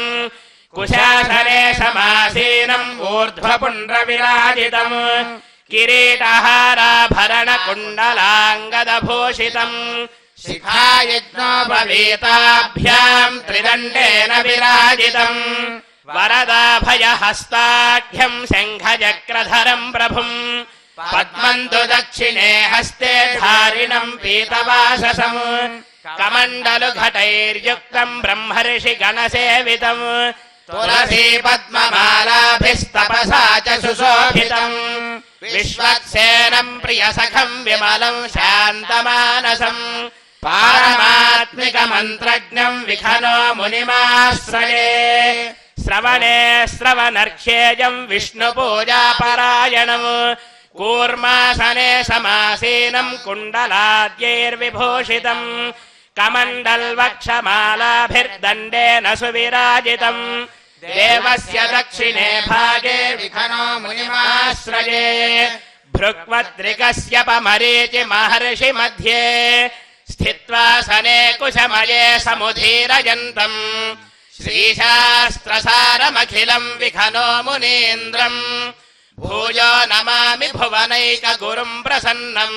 కుశాసనే సమాసీనం ఊర్ధ్వపుండ్రవిరాజితం కిరీటహారాభరణకుండలాంగదభూషితం. శిఖాయజ్ఞోపవీతాభ్యాం త్రిదండేన విరాజితం వరదాభయహస్తాఢ్యం శంఖచక్రధరం ప్రభుం. పద్మంతు దక్షిణే హస్తే ధారిణం పీతవాససం కమండలు ఘటైర్యుక్తం బ్రహ్మర్షి గణసేవితం. తులసీ పద్మమాలాభిస్తపసా చ సుశోభితం విశ్వక్సేనం ప్రియసఖం విమలం శాంతమానసం. పారమాత్మిక మంత్రజ్ఞం విఘ్నో మునిమాశ్రయే శ్రవణే శ్రవణర్క్షేయం విష్ణుపూజాపరాయణం. కూర్మాసనే సమాసీనం కుండలాద్యైర్విభూషితం కమండల్వక్షమాలాభిర్దండేన సువిరాజితం. దేవస్య దక్షిణే భాగే విఘ్నో మునిమాశ్రయే భృగ్వద్రికస్యపమరీచి మహర్షి మధ్యే స్థిత్వాసనే కుశమయే సముధీరయంతం. శ్రీశాస్త్రసారమఖిలం విఖనో మునీంద్రం భూయో నమామి భువనైకగురుం ప్రసన్నం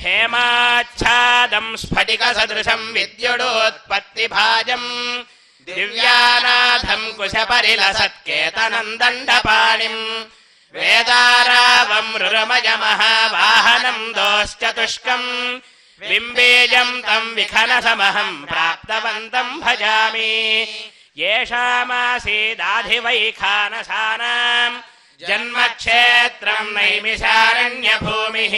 హేమాచ్ఛాదం స్ఫటిక సదృశం విద్యుడోత్పత్తిభాజం దివ్యానాథం కుశపరిలసత్కేతనం దండపాణిం వేదారావం రురమయమహావాహనం దోశ్చతుష్కం బింబీజం తం విఖనసమహం ప్రాప్తవంతం భజామి యేషామాసీదాధివైఖానసానాం జన్మక్షేత్రం నైమిషారణ్యభూమిః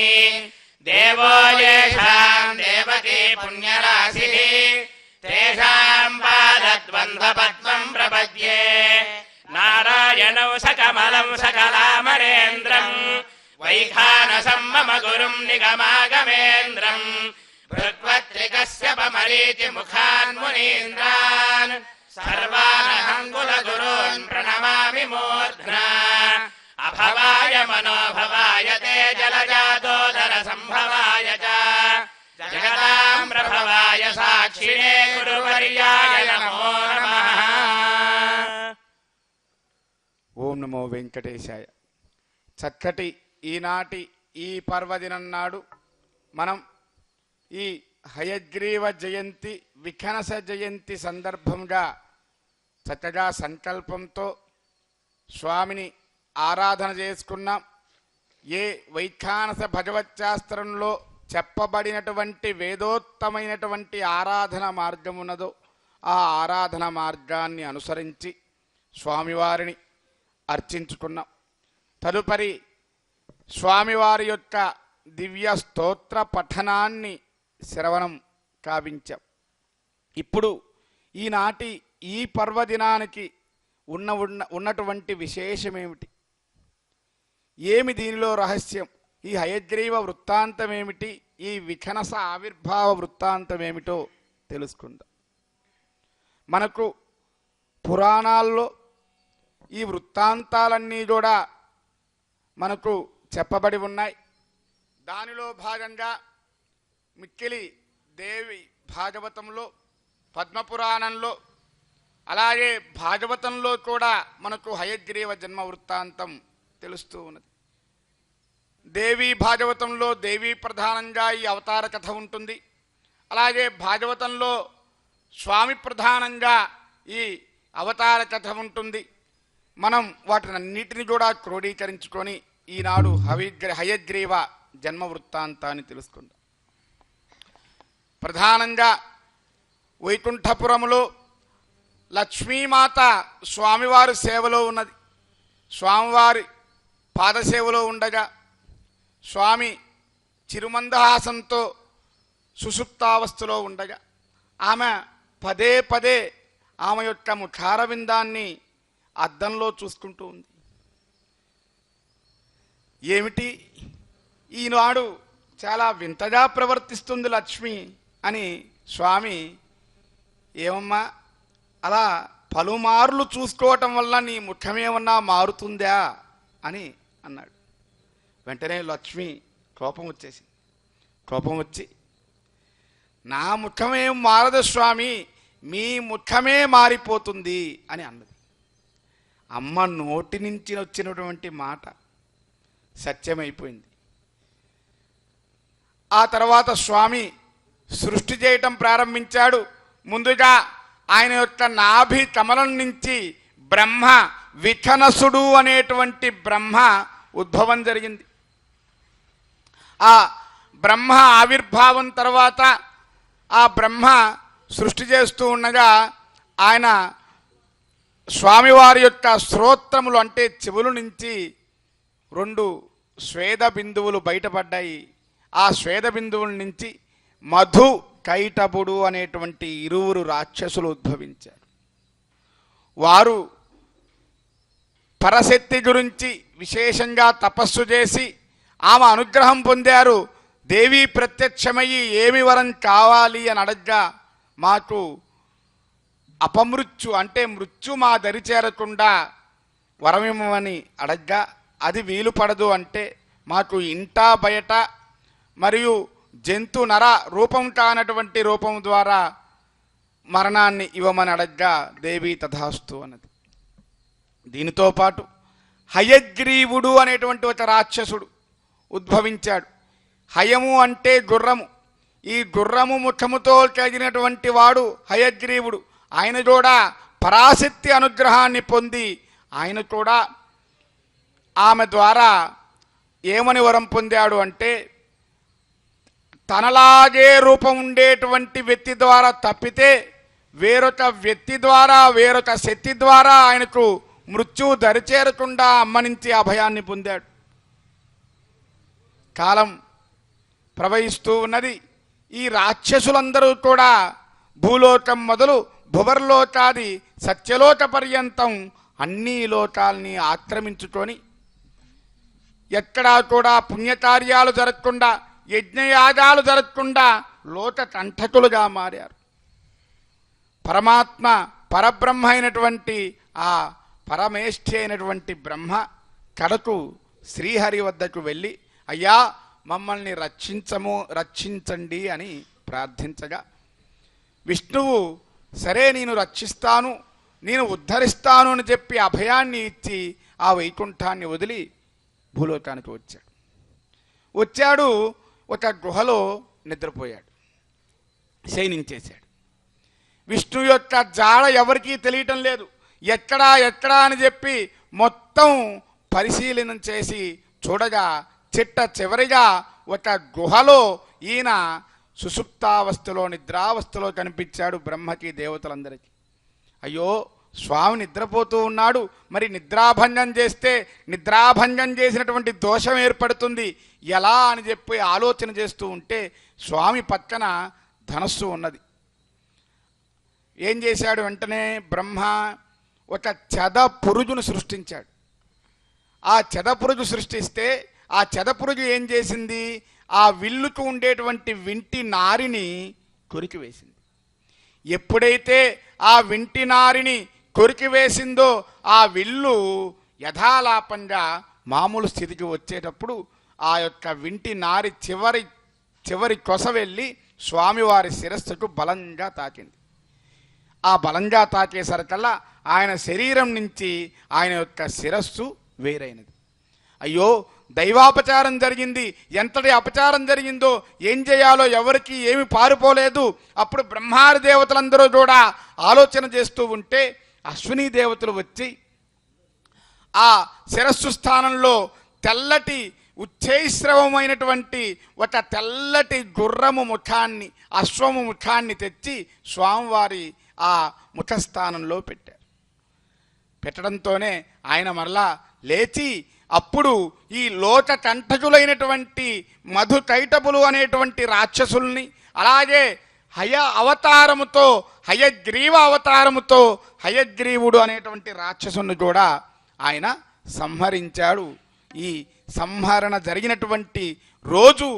దేవో యేషాం దేవకీ పుణ్యరాశిః తేషాం పాదద్వంద్వపద్మం ప్రపద్యే నారాయణౌ సకమలం సకలామరేంద్రం వైఖానసం మమ గురుం నిగమాగమేంద్రం భృగ్వత్రికశ్యపమరీచి ముఖాన్ మునీంద్రాన్ సర్వానహం కులగురూన్ ప్రణమామి మూర్ధ్నా అభవాయ మనోభవాయ తే జలజాతోదర సంభవాయ చ జగదాం ప్రభవాయ సాక్షిణే గురువర్యాయ నమో నమః. ఓం నమో వెంకటేశాయ. చక్కటి ఈనాటి ఈ పర్వదినం నాడు మనం ఈ హయగ్రీవ జయంతి విఖనస జయంతి సందర్భంగా చక్కగా సంకల్పంతో స్వామిని ఆరాధన చేసుకున్నాం. ఏ వైఖానస భగవచ్శాస్త్రంలో చెప్పబడినటువంటి వేదోత్తమైనటువంటి ఆరాధన మార్గం ఉన్నదో ఆ ఆరాధన మార్గాన్ని అనుసరించి స్వామివారిని అర్చించుకున్నాం. తదుపరి స్వామివారి యొక్క దివ్య స్తోత్ర పఠనాన్ని శ్రవణం ఇప్పుడు ఈనాటి ఈ పర్వదినానికి ఉన్నటువంటి విశేషమేమిటి, ఏమి దీనిలో రహస్యం, ఈ హయగ్రీవ వృత్తాంతం ఏమిటి, ఈ విఖనస ఆవిర్భావ వృత్తాంతం ఏమిటో తెలుసుకుందాం. మనకు పురాణాల్లో ఈ వృత్తాంతాలన్నీ కూడా మనకు చెప్పబడి ఉన్నాయి. దానిలో భాగంగా మిక్కిలి దేవి భాగవతంలో, పద్మపురాణంలో, అలాగే భాగవతంలో కూడా మనకు హయగ్రీవ జన్మ వృత్తాంతం తెలుస్తూ ఉన్నది. దేవీ భాగవతంలో దేవీ ప్రధానంగా ఈ అవతార కథ ఉంటుంది. అలాగే భాగవతంలో స్వామి ప్రధానంగా ఈ అవతార కథ ఉంటుంది. మనం వాటినన్నిటిని కూడా క్రోడీకరించుకొని ఈనాడు హయగ్రీవ జన్మ వృత్తాంతాన్ని తెలుసుకుందాం. ప్రధానంగా వైకుంఠపురములో లక్ష్మీమాత స్వామివారి సేవలో ఉన్నది. స్వామివారి పాదసేవలో ఉండగా స్వామి చిరుమందహాసంతో సుషుప్తావస్థలో ఉండగా ఆమె పదే పదే ఆమె యొక్క ముఖారవిందాన్ని అద్దంలో చూసుకుంటూ ఉంది. ఏమిటి ఈనాడు చాలా వింతగా ప్రవర్తిస్తుంది లక్ష్మి అని స్వామి, ఏమమ్మా అలా పలుమార్లు చూసుకోవటం వల్ల నీ ముఖమేమన్నా మారుతుందా అని అన్నాడు. వెంటనే లక్ష్మి కోపం వచ్చి నా ముఖమేం మారదు స్వామి, మీ ముఖమే మారిపోతుంది అని అన్నది. అమ్మ నోటి నుంచి వచ్చినటువంటి మాట సత్యమైపోయింది. ఆ తర్వాత స్వామి సృష్టి చేయటం ప్రారంభించాడు. ముందుగా ఆయన యొక్క నాభి కమలం నుంచి బ్రహ్మ విఖనసుడు అనేటువంటి బ్రహ్మ ఉద్భవం జరిగింది. ఆ బ్రహ్మ ఆవిర్భావం తర్వాత ఆ బ్రహ్మ సృష్టి చేస్తూ ఉండగా ఆయన స్వామివారి యొక్క శ్రోత్రములు అంటే చెవుల నుంచి 2 స్వేద బిందువులు బయటపడ్డాయి. ఆ స్వేద బిందువుల నుంచి మధు కైటబుడు అనేటువంటి 2 రాక్షసులు ఉద్భవించారు. వారు పరశక్తి గురించి విశేషంగా తపస్సు చేసి ఆమె అనుగ్రహం పొందారు. దేవి ప్రత్యక్షమయ్యి ఏమి వరం కావాలి అని అడగ్గా మాకు అపమృత్యు అంటే మృత్యు మా దరి చేరకుండా వరమిమ్మని అడగ్గా అది వీలు పడదు అంటే మాకు ఇంటా బయట మరియు జంతు నర రూపం కానటువంటి రూపం ద్వారా మరణాన్ని ఇవ్వమని అడగ్గా దేవి తథాస్తు అన్నది. దీనితో పాటు హయగ్రీవుడు అనేటువంటి ఒక రాక్షసుడు ఉద్భవించాడు. హయము అంటే గుర్రము. ఈ గుర్రము ముఖముతో కలిగినటువంటి వాడు హయగ్రీవుడు. ఆయన కూడా పరాశక్తి అనుగ్రహాన్ని పొంది ఆయన కూడా ఆమె ద్వారా ఏమని వరం పొందాడు అంటే, తనలాగే రూపం ఉండేటువంటి వ్యక్తి ద్వారా తప్పితే వేరొక వ్యక్తి ద్వారా వేరొక శక్తి ద్వారా ఆయనకు మృత్యువు దరిచేరకుండా అమ్మ నుంచి అభయాన్ని పొందాడు. కాలం ప్రవహిస్తూ ఉన్నది. ఈ రాక్షసులందరూ కూడా భూలోకం మొదలు భువర్లోకాది సత్యలోక పర్యంతం అన్ని లోకాల్ని ఆక్రమించుకొని ఎక్కడా కూడా పుణ్యకార్యాలు జరగకుండా యజ్ఞయాగాలు జరగకుండా లోక కంఠకులుగా మారారు. పరమాత్మ పరబ్రహ్మ అయినటువంటి ఆ పరమేష్ఠి అయినటువంటి బ్రహ్మ కడకు శ్రీహరి వద్దకు వెళ్ళి, అయ్యా మమ్మల్ని రక్షించండి అని ప్రార్థించగా విష్ణువు సరే నేను రక్షిస్తాను, నేను ఉద్ధరిస్తాను అని చెప్పి అభయాన్ని ఇచ్చి ఆ వైకుంఠాన్ని వదిలి భూలోకానికి వచ్చాడు. ఒక గుహలో నిద్రపోయాడు, శయనించేశాడు. విష్ణు యొక్క జాడ ఎవరికీ తెలియటం లేదు. ఎక్కడా అని చెప్పి మొత్తం పరిశీలన చేసి చూడగా చివరిగా ఒక గుహలో ఈయన సుషుప్తావస్థలో నిద్రావస్థలో కనిపించాడు బ్రహ్మకి దేవతలందరికీ. అయ్యో స్వామి నిద్రపోతూ ఉన్నాడు, మరి నిద్రాభంగం చేస్తే నిద్రాభంగం చేసినటువంటి దోషం ఏర్పడుతుంది ఎలా అని చెప్పి ఆలోచన చేస్తూ ఉంటే స్వామి పక్కన ధనస్సు ఉన్నది. ఏం చేశాడు? వెంటనే బ్రహ్మ ఒక చెదపురుగును సృష్టించాడు. ఆ చెదపురుగు సృష్టిస్తే ఆ చెదపురుగు ఏం చేసింది? ఆ విల్లుకు ఉండేటువంటి వింటి నారిని కొరికివేసింది. ఎప్పుడైతే ఆ వింటి నారిని కొరికివేసిందో ఆ విల్లు యథాలాపంగా మామూలు స్థితికి వచ్చేటప్పుడు ఆ యొక్క వింటి నారి చివరి కొస వెళ్ళి స్వామివారి శిరస్సుకు బలంగా తాకింది. ఆ బలంగా తాకేసరికల్లా ఆయన శరీరం నుంచి ఆయన యొక్క శిరస్సు వేరైనది. అయ్యో దైవాపచారం జరిగింది, ఎంతటి అపచారం జరిగిందో, ఏం చేయాలో ఎవరికి ఏమి పారిపోలేదు. అప్పుడు బ్రహ్మాది దేవతలందరూ కూడా ఆలోచన చేస్తూ ఉంటే అశ్విని దేవతలు వచ్చి ఆ శిరస్సు స్థానంలో తెల్లటి ఉచ్ఛైశ్రవమైనటువంటి ఒక తెల్లటి గుర్రము ముఖాన్ని, అశ్వము ముఖాన్ని తెచ్చి స్వామివారి ఆ ముఖస్థానంలో పెట్టడంతోనే ఆయన మరలా లేచి అప్పుడు ఈ లోక కంఠకులైనటువంటి మధు కైటపులు అనేటువంటి రాక్షసుల్ని, అలాగే అవతారముతో హయగ్రీవ అవతారముతో హయగ్రీవుడు అనేటువంటి రాక్షసుని కూడా ఆయన సంహరించాడు. ఈ సంహరణ జరిగినటువంటి రోజు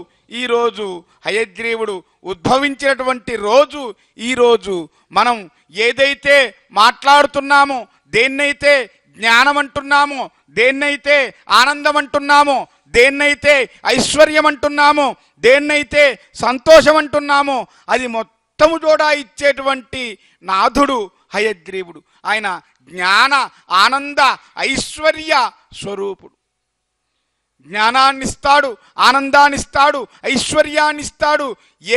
ఈరోజు, హయగ్రీవుడు ఉద్భవించినటువంటి రోజు ఈరోజు. మనం ఏదైతే మాట్లాడుతున్నామో, దేన్నైతే జ్ఞానం అంటున్నామో, దేన్నైతే ఆనందం అంటున్నామో, దేన్నైతే ఐశ్వర్యం అంటున్నామో, దేన్నైతే సంతోషం అంటున్నామో అది మొత్తము కూడా ఇచ్చేటువంటి నాథుడు హయగ్రీవుడు. ఆయన జ్ఞాన ఆనంద ఐశ్వర్య స్వరూపుడు. జ్ఞానాన్నిస్తాడు, ఆనందాన్నిస్తాడు, ఐశ్వర్యాన్నిస్తాడు.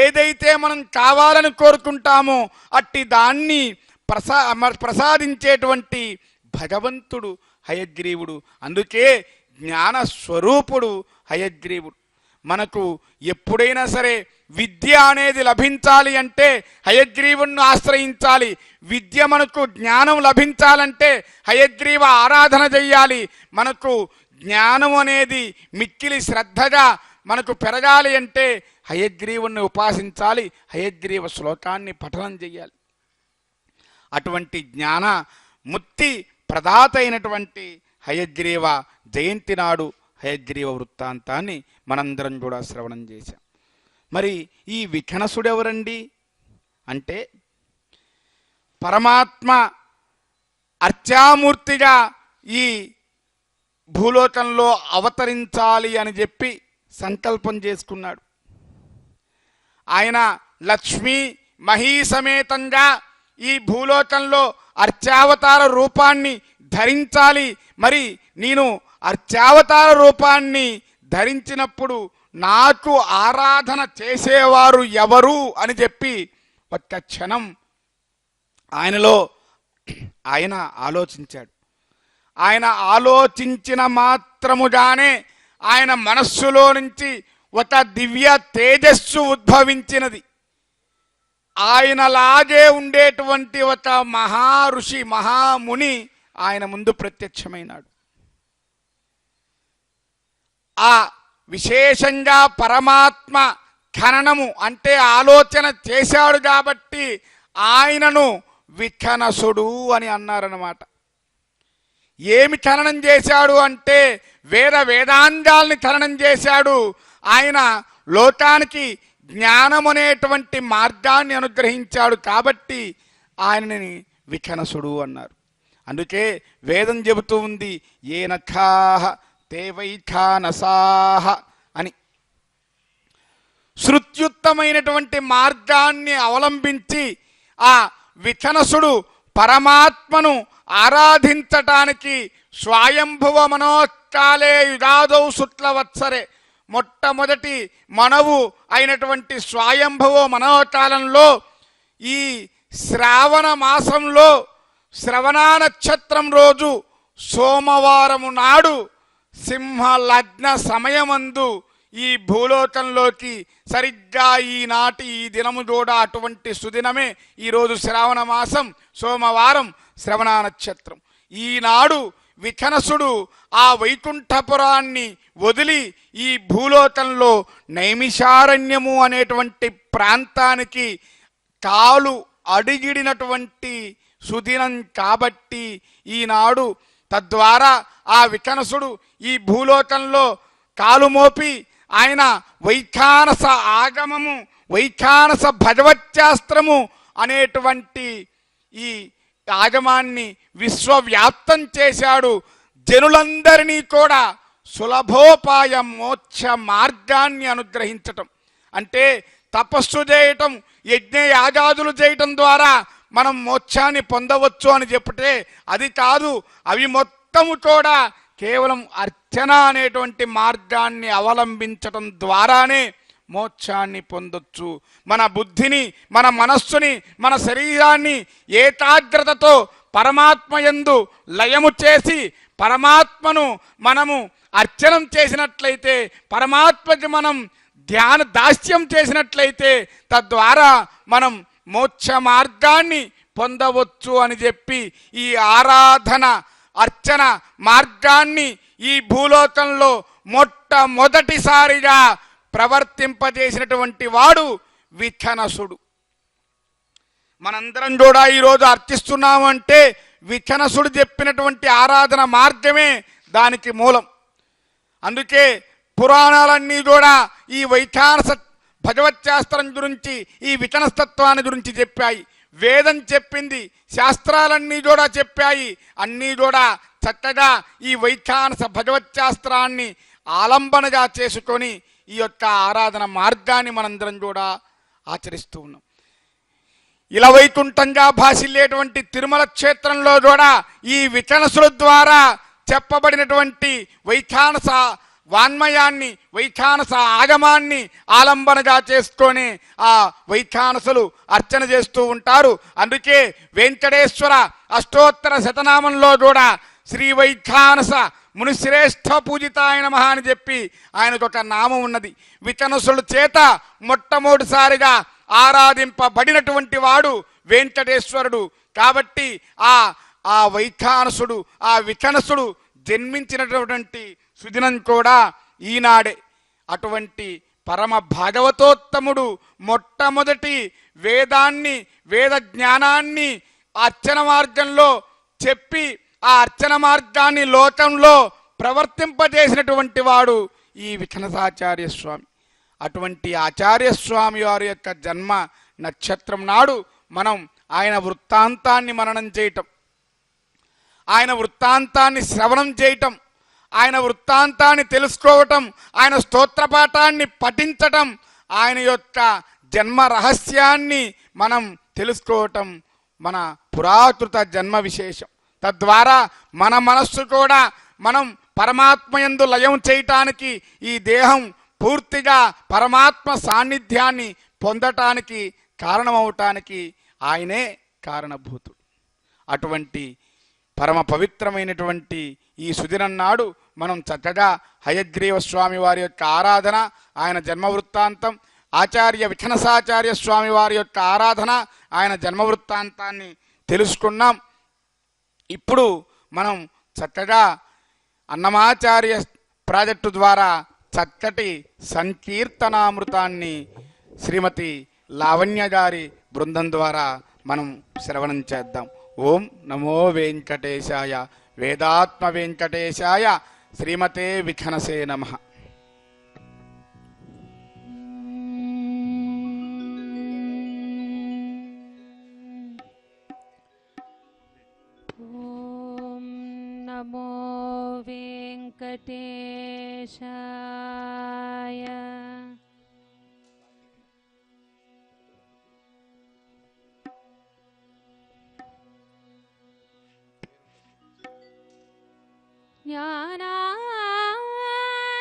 ఏదైతే మనం కావాలని కోరుకుంటామో అట్టి దాన్ని ప్రసాదించేటువంటి భగవంతుడు హయగ్రీవుడు. అందుకే జ్ఞాన స్వరూపుడు హయగ్రీవుడు. మనకు ఎప్పుడైనా సరే విద్య అనేది లభించాలి అంటే హయగ్రీవుణ్ణి ఆశ్రయించాలి. విద్య మనకు జ్ఞానం లభించాలంటే హయగ్రీవ ఆరాధన చెయ్యాలి. మనకు జ్ఞానం అనేది మిక్కిలి శ్రద్ధగా మనకు పెరగాలి అంటే హయగ్రీవుణ్ణి ఉపాసించాలి, హయగ్రీవ శ్లోకాన్ని పఠనం చెయ్యాలి. అటువంటి జ్ఞాన ముక్తి ప్రదాత అయినటువంటి హయగ్రీవ జయంతి నాడు హయగ్రీవ వృత్తాంతాన్ని మనందరం కూడా శ్రవణం చేశాం. మరి ఈ వికనసుడెవరండి అంటే, పరమాత్మ అర్చామూర్తిగా ఈ భూలోకంలో అవతరించాలి అని చెప్పి సంకల్పం చేసుకున్నాడు. ఆయన లక్ష్మీ మహీసమేతంగా ఈ భూలోకంలో అర్చావతార రూపాన్ని ధరించాలి. మరి నేను అర్చావతార రూపాన్ని ధరించినప్పుడు నాకు ఆరాధన చేసేవారు ఎవరు అని చెప్పి ఒక్క క్షణం ఆయనలో ఆయన ఆలోచించాడు. ఆయన ఆలోచించిన మాత్రముగానే ఆయన మనస్సులో నుంచి ఒక దివ్య తేజస్సు ఉద్భవించినది. ఆయనలాగే ఉండేటువంటి ఒక మహారుషి మహాముని ఆయన ముందు ప్రత్యక్షమైనాడు. ఆ విశేషంగా పరమాత్మ ఖననము అంటే ఆలోచన చేశాడు కాబట్టి ఆయనను విఖనసుడు అని అన్నారన్నమాట. ఏమి ఖననం చేశాడు అంటే వేదాంగాల్ని ఖననం చేశాడు. ఆయన లోకానికి జ్ఞానం అనేటువంటి మార్గాన్ని అనుగ్రహించాడు కాబట్టి ఆయనని విఖనసుడు అన్నారు. అందుకే వేదం చెబుతూ ఉంది ఏ నఖాహ తే వైఖానసాహ అని. శృత్యుక్తమైనటువంటి మార్గాన్ని అవలంబించి ఆ విఖనసుడు పరమాత్మను ఆరాధించటానికి స్వయంభువ మనోకాలే యుగాదౌ శుక్లవత్సరే మొట్టమొదటి మనవు అయినటువంటి స్వయంభువ మనోకాలంలో ఈ శ్రావణ మాసంలో శ్రవణ నక్షత్రం రోజు సోమవారము నాడు సింహ లగ్న సమయమందు ఈ భూలోకంలోకి సరిగ్గా ఈనాటి ఈ దినము కూడా అటువంటి సుదినమే ఈరోజు శ్రావణ మాసం సోమవారం శ్రవణ నక్షత్రం. ఈనాడు విఖనసుడు ఆ వైకుంఠపురాన్ని వదిలి ఈ భూలోకంలో నైమిషారణ్యము అనేటువంటి ప్రాంతానికి కాలు అడిగిడినటువంటి సుదినం కాబట్టి ఈనాడు తద్వారా ఆ విఖనసుడు ఈ భూలోకంలో కాలు మోపి ఆయన వైఖానస ఆగమము వైఖానస భగవత్శాస్త్రము అనేటువంటి ఈ ఆగమాన్ని విశ్వవ్యాప్తం చేశాడు. జనులందరినీ కూడా సులభోపాయ మోక్ష మార్గాన్ని అనుగ్రహించటం అంటే తపస్సు చేయటం యజ్ఞయాగాదులు చేయటం ద్వారా మనం మోక్షాన్ని పొందవచ్చు అని చెప్తే అది కాదు. అవి మొత్తము కూడా కేవలం అర్చన అనేటువంటి మార్గాన్ని అవలంబించటం ద్వారానే మోక్షాన్ని పొందొచ్చు. మన బుద్ధిని మన మనస్సుని మన శరీరాన్ని ఏకాగ్రతతో పరమాత్మ యందు లయము చేసి పరమాత్మను మనము అర్చనం చేసినట్లయితే పరమాత్మకి మనం ధ్యాన దాస్యం చేసినట్లయితే తద్వారా మనం మోక్ష మార్గాన్ని పొందవచ్చు అని చెప్పి ఈ ఆరాధన అర్చన మార్గాన్ని ఈ భూలోకంలో మొట్టమొదటిసారిగా ప్రవర్తింపజేసినటువంటి వాడు విఖనసుడు. మనందరం కూడా ఈరోజు అర్చిస్తున్నాము అంటే విఖనసుడు చెప్పినటువంటి ఆరాధన మార్గమే దానికి మూలం. అందుకే పురాణాలన్నీ కూడా ఈ వైఖానస భగవత్శాస్త్రం గురించి ఈ విఖనస్తత్వాన్ని గురించి చెప్పాయి. వేదం చెప్పింది, శాస్త్రాలన్నీ కూడా చెప్పాయి. అన్నీ కూడా చక్కగా ఈ వైఖానస భగవత్శాస్త్రాన్ని ఆలంబనగా చేసుకొని ఈ యొక్క ఆరాధన మార్గాన్ని మనందరం కూడా ఆచరిస్తూ ఉన్నాం. ఇలా వైకుంఠంగా భాసిల్లేటువంటి తిరుమల క్షేత్రంలో కూడా ఈ విఖనసుల ద్వారా చెప్పబడినటువంటి వైఖానస వాన్మయాన్ని వైఖానస ఆగమాన్ని ఆలంబనగా చేసుకొని ఆ వైఖానసులు అర్చన చేస్తూ ఉంటారు. అందుకే వెంకటేశ్వర అష్టోత్తర శతనామంలో కూడా శ్రీ వైఖానస మునిశ్రేష్ఠ పూజితాయ నమః అని చెప్పి ఆయనకు ఒక నామం ఉన్నది. విఖనసుల చేత మొట్టమొదటిసారిగా ఆరాధింపబడినటువంటి వాడు వెంకటేశ్వరుడు. కాబట్టి ఆ వైఖానసుడు ఆ విఖనసుడు జన్మించినటువంటి సుదినం కూడా ఈనాడే. అటువంటి పరమ భాగవతోత్తముడు మొట్టమొదటి వేదాన్ని వేద జ్ఞానాన్ని అర్చన మార్గంలో చెప్పి ఆ అర్చన మార్గాన్ని లోకంలో ప్రవర్తింపజేసినటువంటి వాడు ఈ విఖనసాచార్య స్వామి. అటువంటి ఆచార్యస్వామి వారి యొక్క జన్మ నక్షత్రం నాడు మనం ఆయన వృత్తాంతాన్ని మననం చేయటం, ఆయన వృత్తాంతాన్ని శ్రవణం చేయటం, ఆయన వృత్తాంతాన్ని తెలుసుకోవటం, ఆయన స్తోత్రపాఠాన్ని పఠించటం, ఆయన యొక్క జన్మ రహస్యాన్ని మనం తెలుసుకోవటం మన పురాకృత జన్మ విశేషం. తద్వారా మన మనస్సు కూడా మనం పరమాత్మయందు లయం చేయటానికి, ఈ దేహం పూర్తిగా పరమాత్మ సాన్నిధ్యాన్ని పొందటానికి కారణమవటానికి ఆయనే కారణభూతుడు. అటువంటి పరమ పవిత్రమైనటువంటి ఈ సుదినం నాడు మనం చక్కగా హయగ్రీవ స్వామి వారి యొక్క ఆరాధన, ఆయన జన్మ వృత్తాంతం, ఆచార్య విఠనసాచార్య స్వామి వారి యొక్క ఆరాధన, ఆయన జన్మ వృత్తాంతాన్ని తెలుసుకున్నాం. ఇప్పుడు మనం చక్కగా అన్నమాచార్య ప్రాజెక్టు ద్వారా చక్కటి సంకీర్తనామృతాన్ని శ్రీమతి లావణ్య గారి బృందం ద్వారా మనం శ్రవణం చేద్దాం. ఓం నమో వెంకటేశాయ, వేదాత్మ వెంకటేశాయ, శ్రీమతే విఠనసే నమః. ఓం నమో వెంకటేశాయ.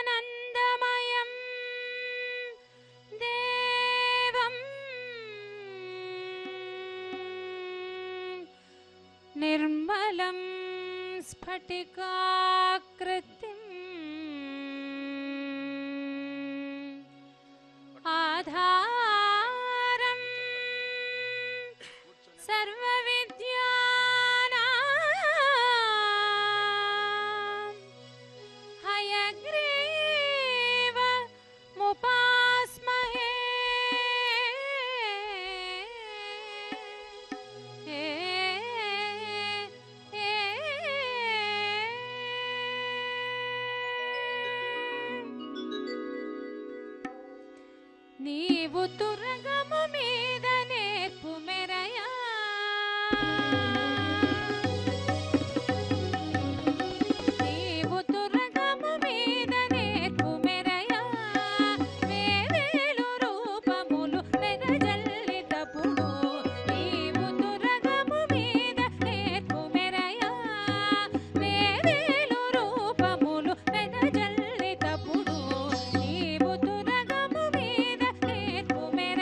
జ్ఞానానందమయం దేవం నిర్మలం స్ఫటికాకృతిం ఆధారం సర్వవిద్యానాం హయగ్రీవముపాస్మహే. నీవు తురగము మీద నేర్పు మెరయా, నీవు తురగము మీద నేర్పు మెరయా, వేవేలు రూపములు వెదజల్లితప్పుడు, నీవు తురగము మీద నేర్పు మెరయా, వేవేలు రూపములు వెదజల్లితప్పుడు, నీవు తురగము మీద నేర్పు మెరయా.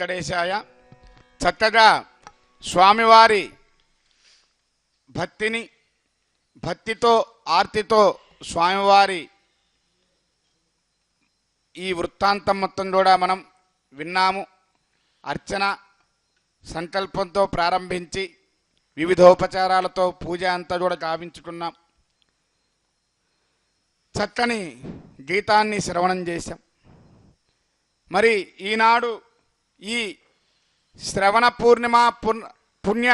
వెంకటేశాయ. చక్కగా స్వామివారి భక్తితో ఆర్తితో స్వామివారి ఈ వృత్తాంతం మొత్తం కూడా మనం విన్నాము. అర్చన సంకల్పంతో ప్రారంభించి వివిధోపచారాలతో పూజ అంతా కూడా గావించుకున్నాం. చక్కని గీతాన్ని శ్రవణం చేశాం. మరి ఈనాడు ఈ శ్రవణ పూర్ణిమ పుణ్య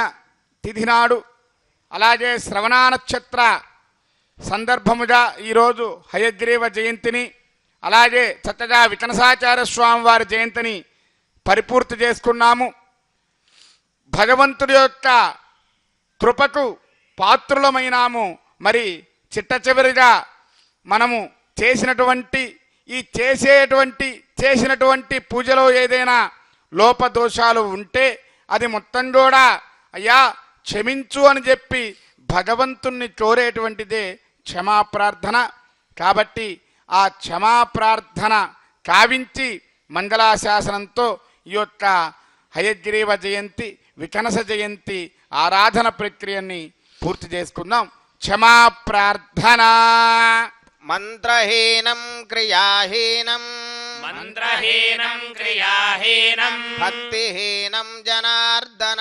తిథి నాడు, అలాగే శ్రవణ నక్షత్ర సందర్భముగా ఈరోజు హయగ్రీవ జయంతిని, అలాగే చక్కగా వికనసాచార్య స్వామి వారి జయంతిని పరిపూర్తి చేసుకున్నాము. భగవంతుడి యొక్క కృపకు పాత్రులమైనాము. మరి చిట్ట చివరిగా మనము చేసినటువంటి పూజలో ఏదైనా లోపదోషాలు ఉంటే అది మొత్తం కూడా అయ్యా క్షమించు అని చెప్పి భగవంతుణ్ణి కోరేటువంటిదే క్షమాప్రార్థన. కాబట్టి ఆ క్షమాప్రార్థన కావించి మంగళాశాసనంతో ఈ యొక్క హయగ్రీవ జయంతి, వికనస జయంతి ఆరాధన ప్రక్రియని పూర్తి చేసుకుందాం. క్షమాప్రార్థన. మంత్రహీనం క్రియాహీనం భక్తిహీనం జనార్దన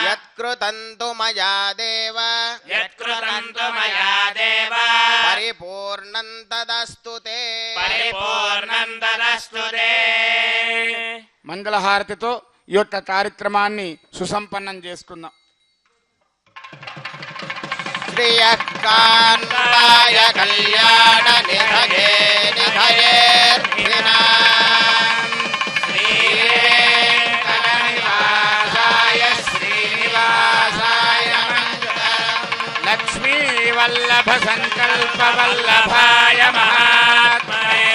యత్కృతంతు మయా దేవ పరిపూర్ణం తదస్తు తే. మంగళహారతితో ఈ యొక్క కార్యక్రమాన్ని సుసంపన్నం చేసుకుందాం. శ్రీయకాంతాయ కళ్యాణ నిధయే నిధయేర్ధినాం శ్రీవేంకటనివాసాయ శ్రీనివాసాయ మంగళం. లక్ష్మీ వల్లభ సంకల్ప వల్లభాయ మహాత్మనే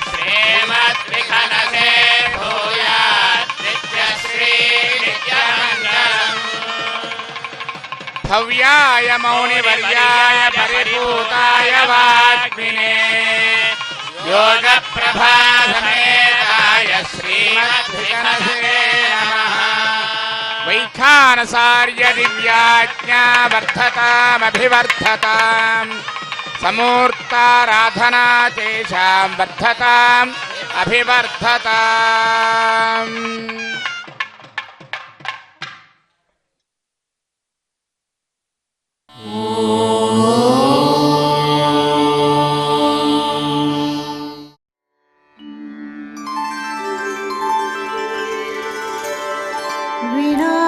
శ్రీమద్వికనసే భూయాత్ నిత్యశ్రీ నిత్యమంగళం. భవ్యాయ మౌనివర్యాయ పరిపూతాయ వాగ్మినే యోగ ప్రభాసమేతాయ శ్రీమద్వికనసే నమః. వైఖానసార్య దివ్యాజ్ఞా వర్ధతామభివర్ధతాం సమూర్తారాధనా తేషాం వర్ధతాం అభివర్ధతాం. विना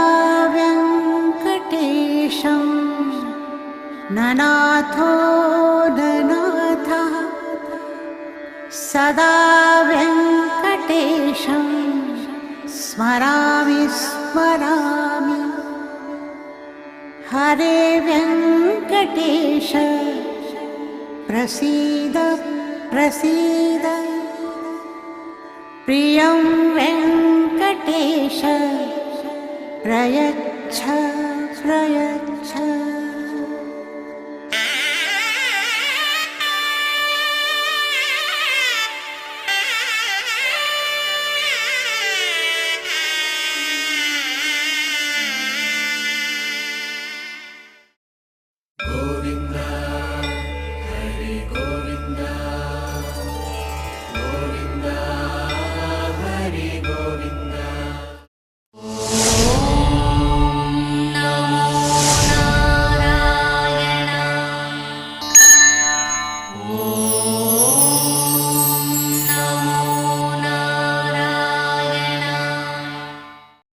वेङ्कटेशं ननाथो ननाथः सदा वेङ्कटेशं स्मरामि स्मरामि. हरे वेङ्कटेश प्रसीद प्रसीद. प्रियं वेङ्कटेश प्रयच्छ प्रयच्छ.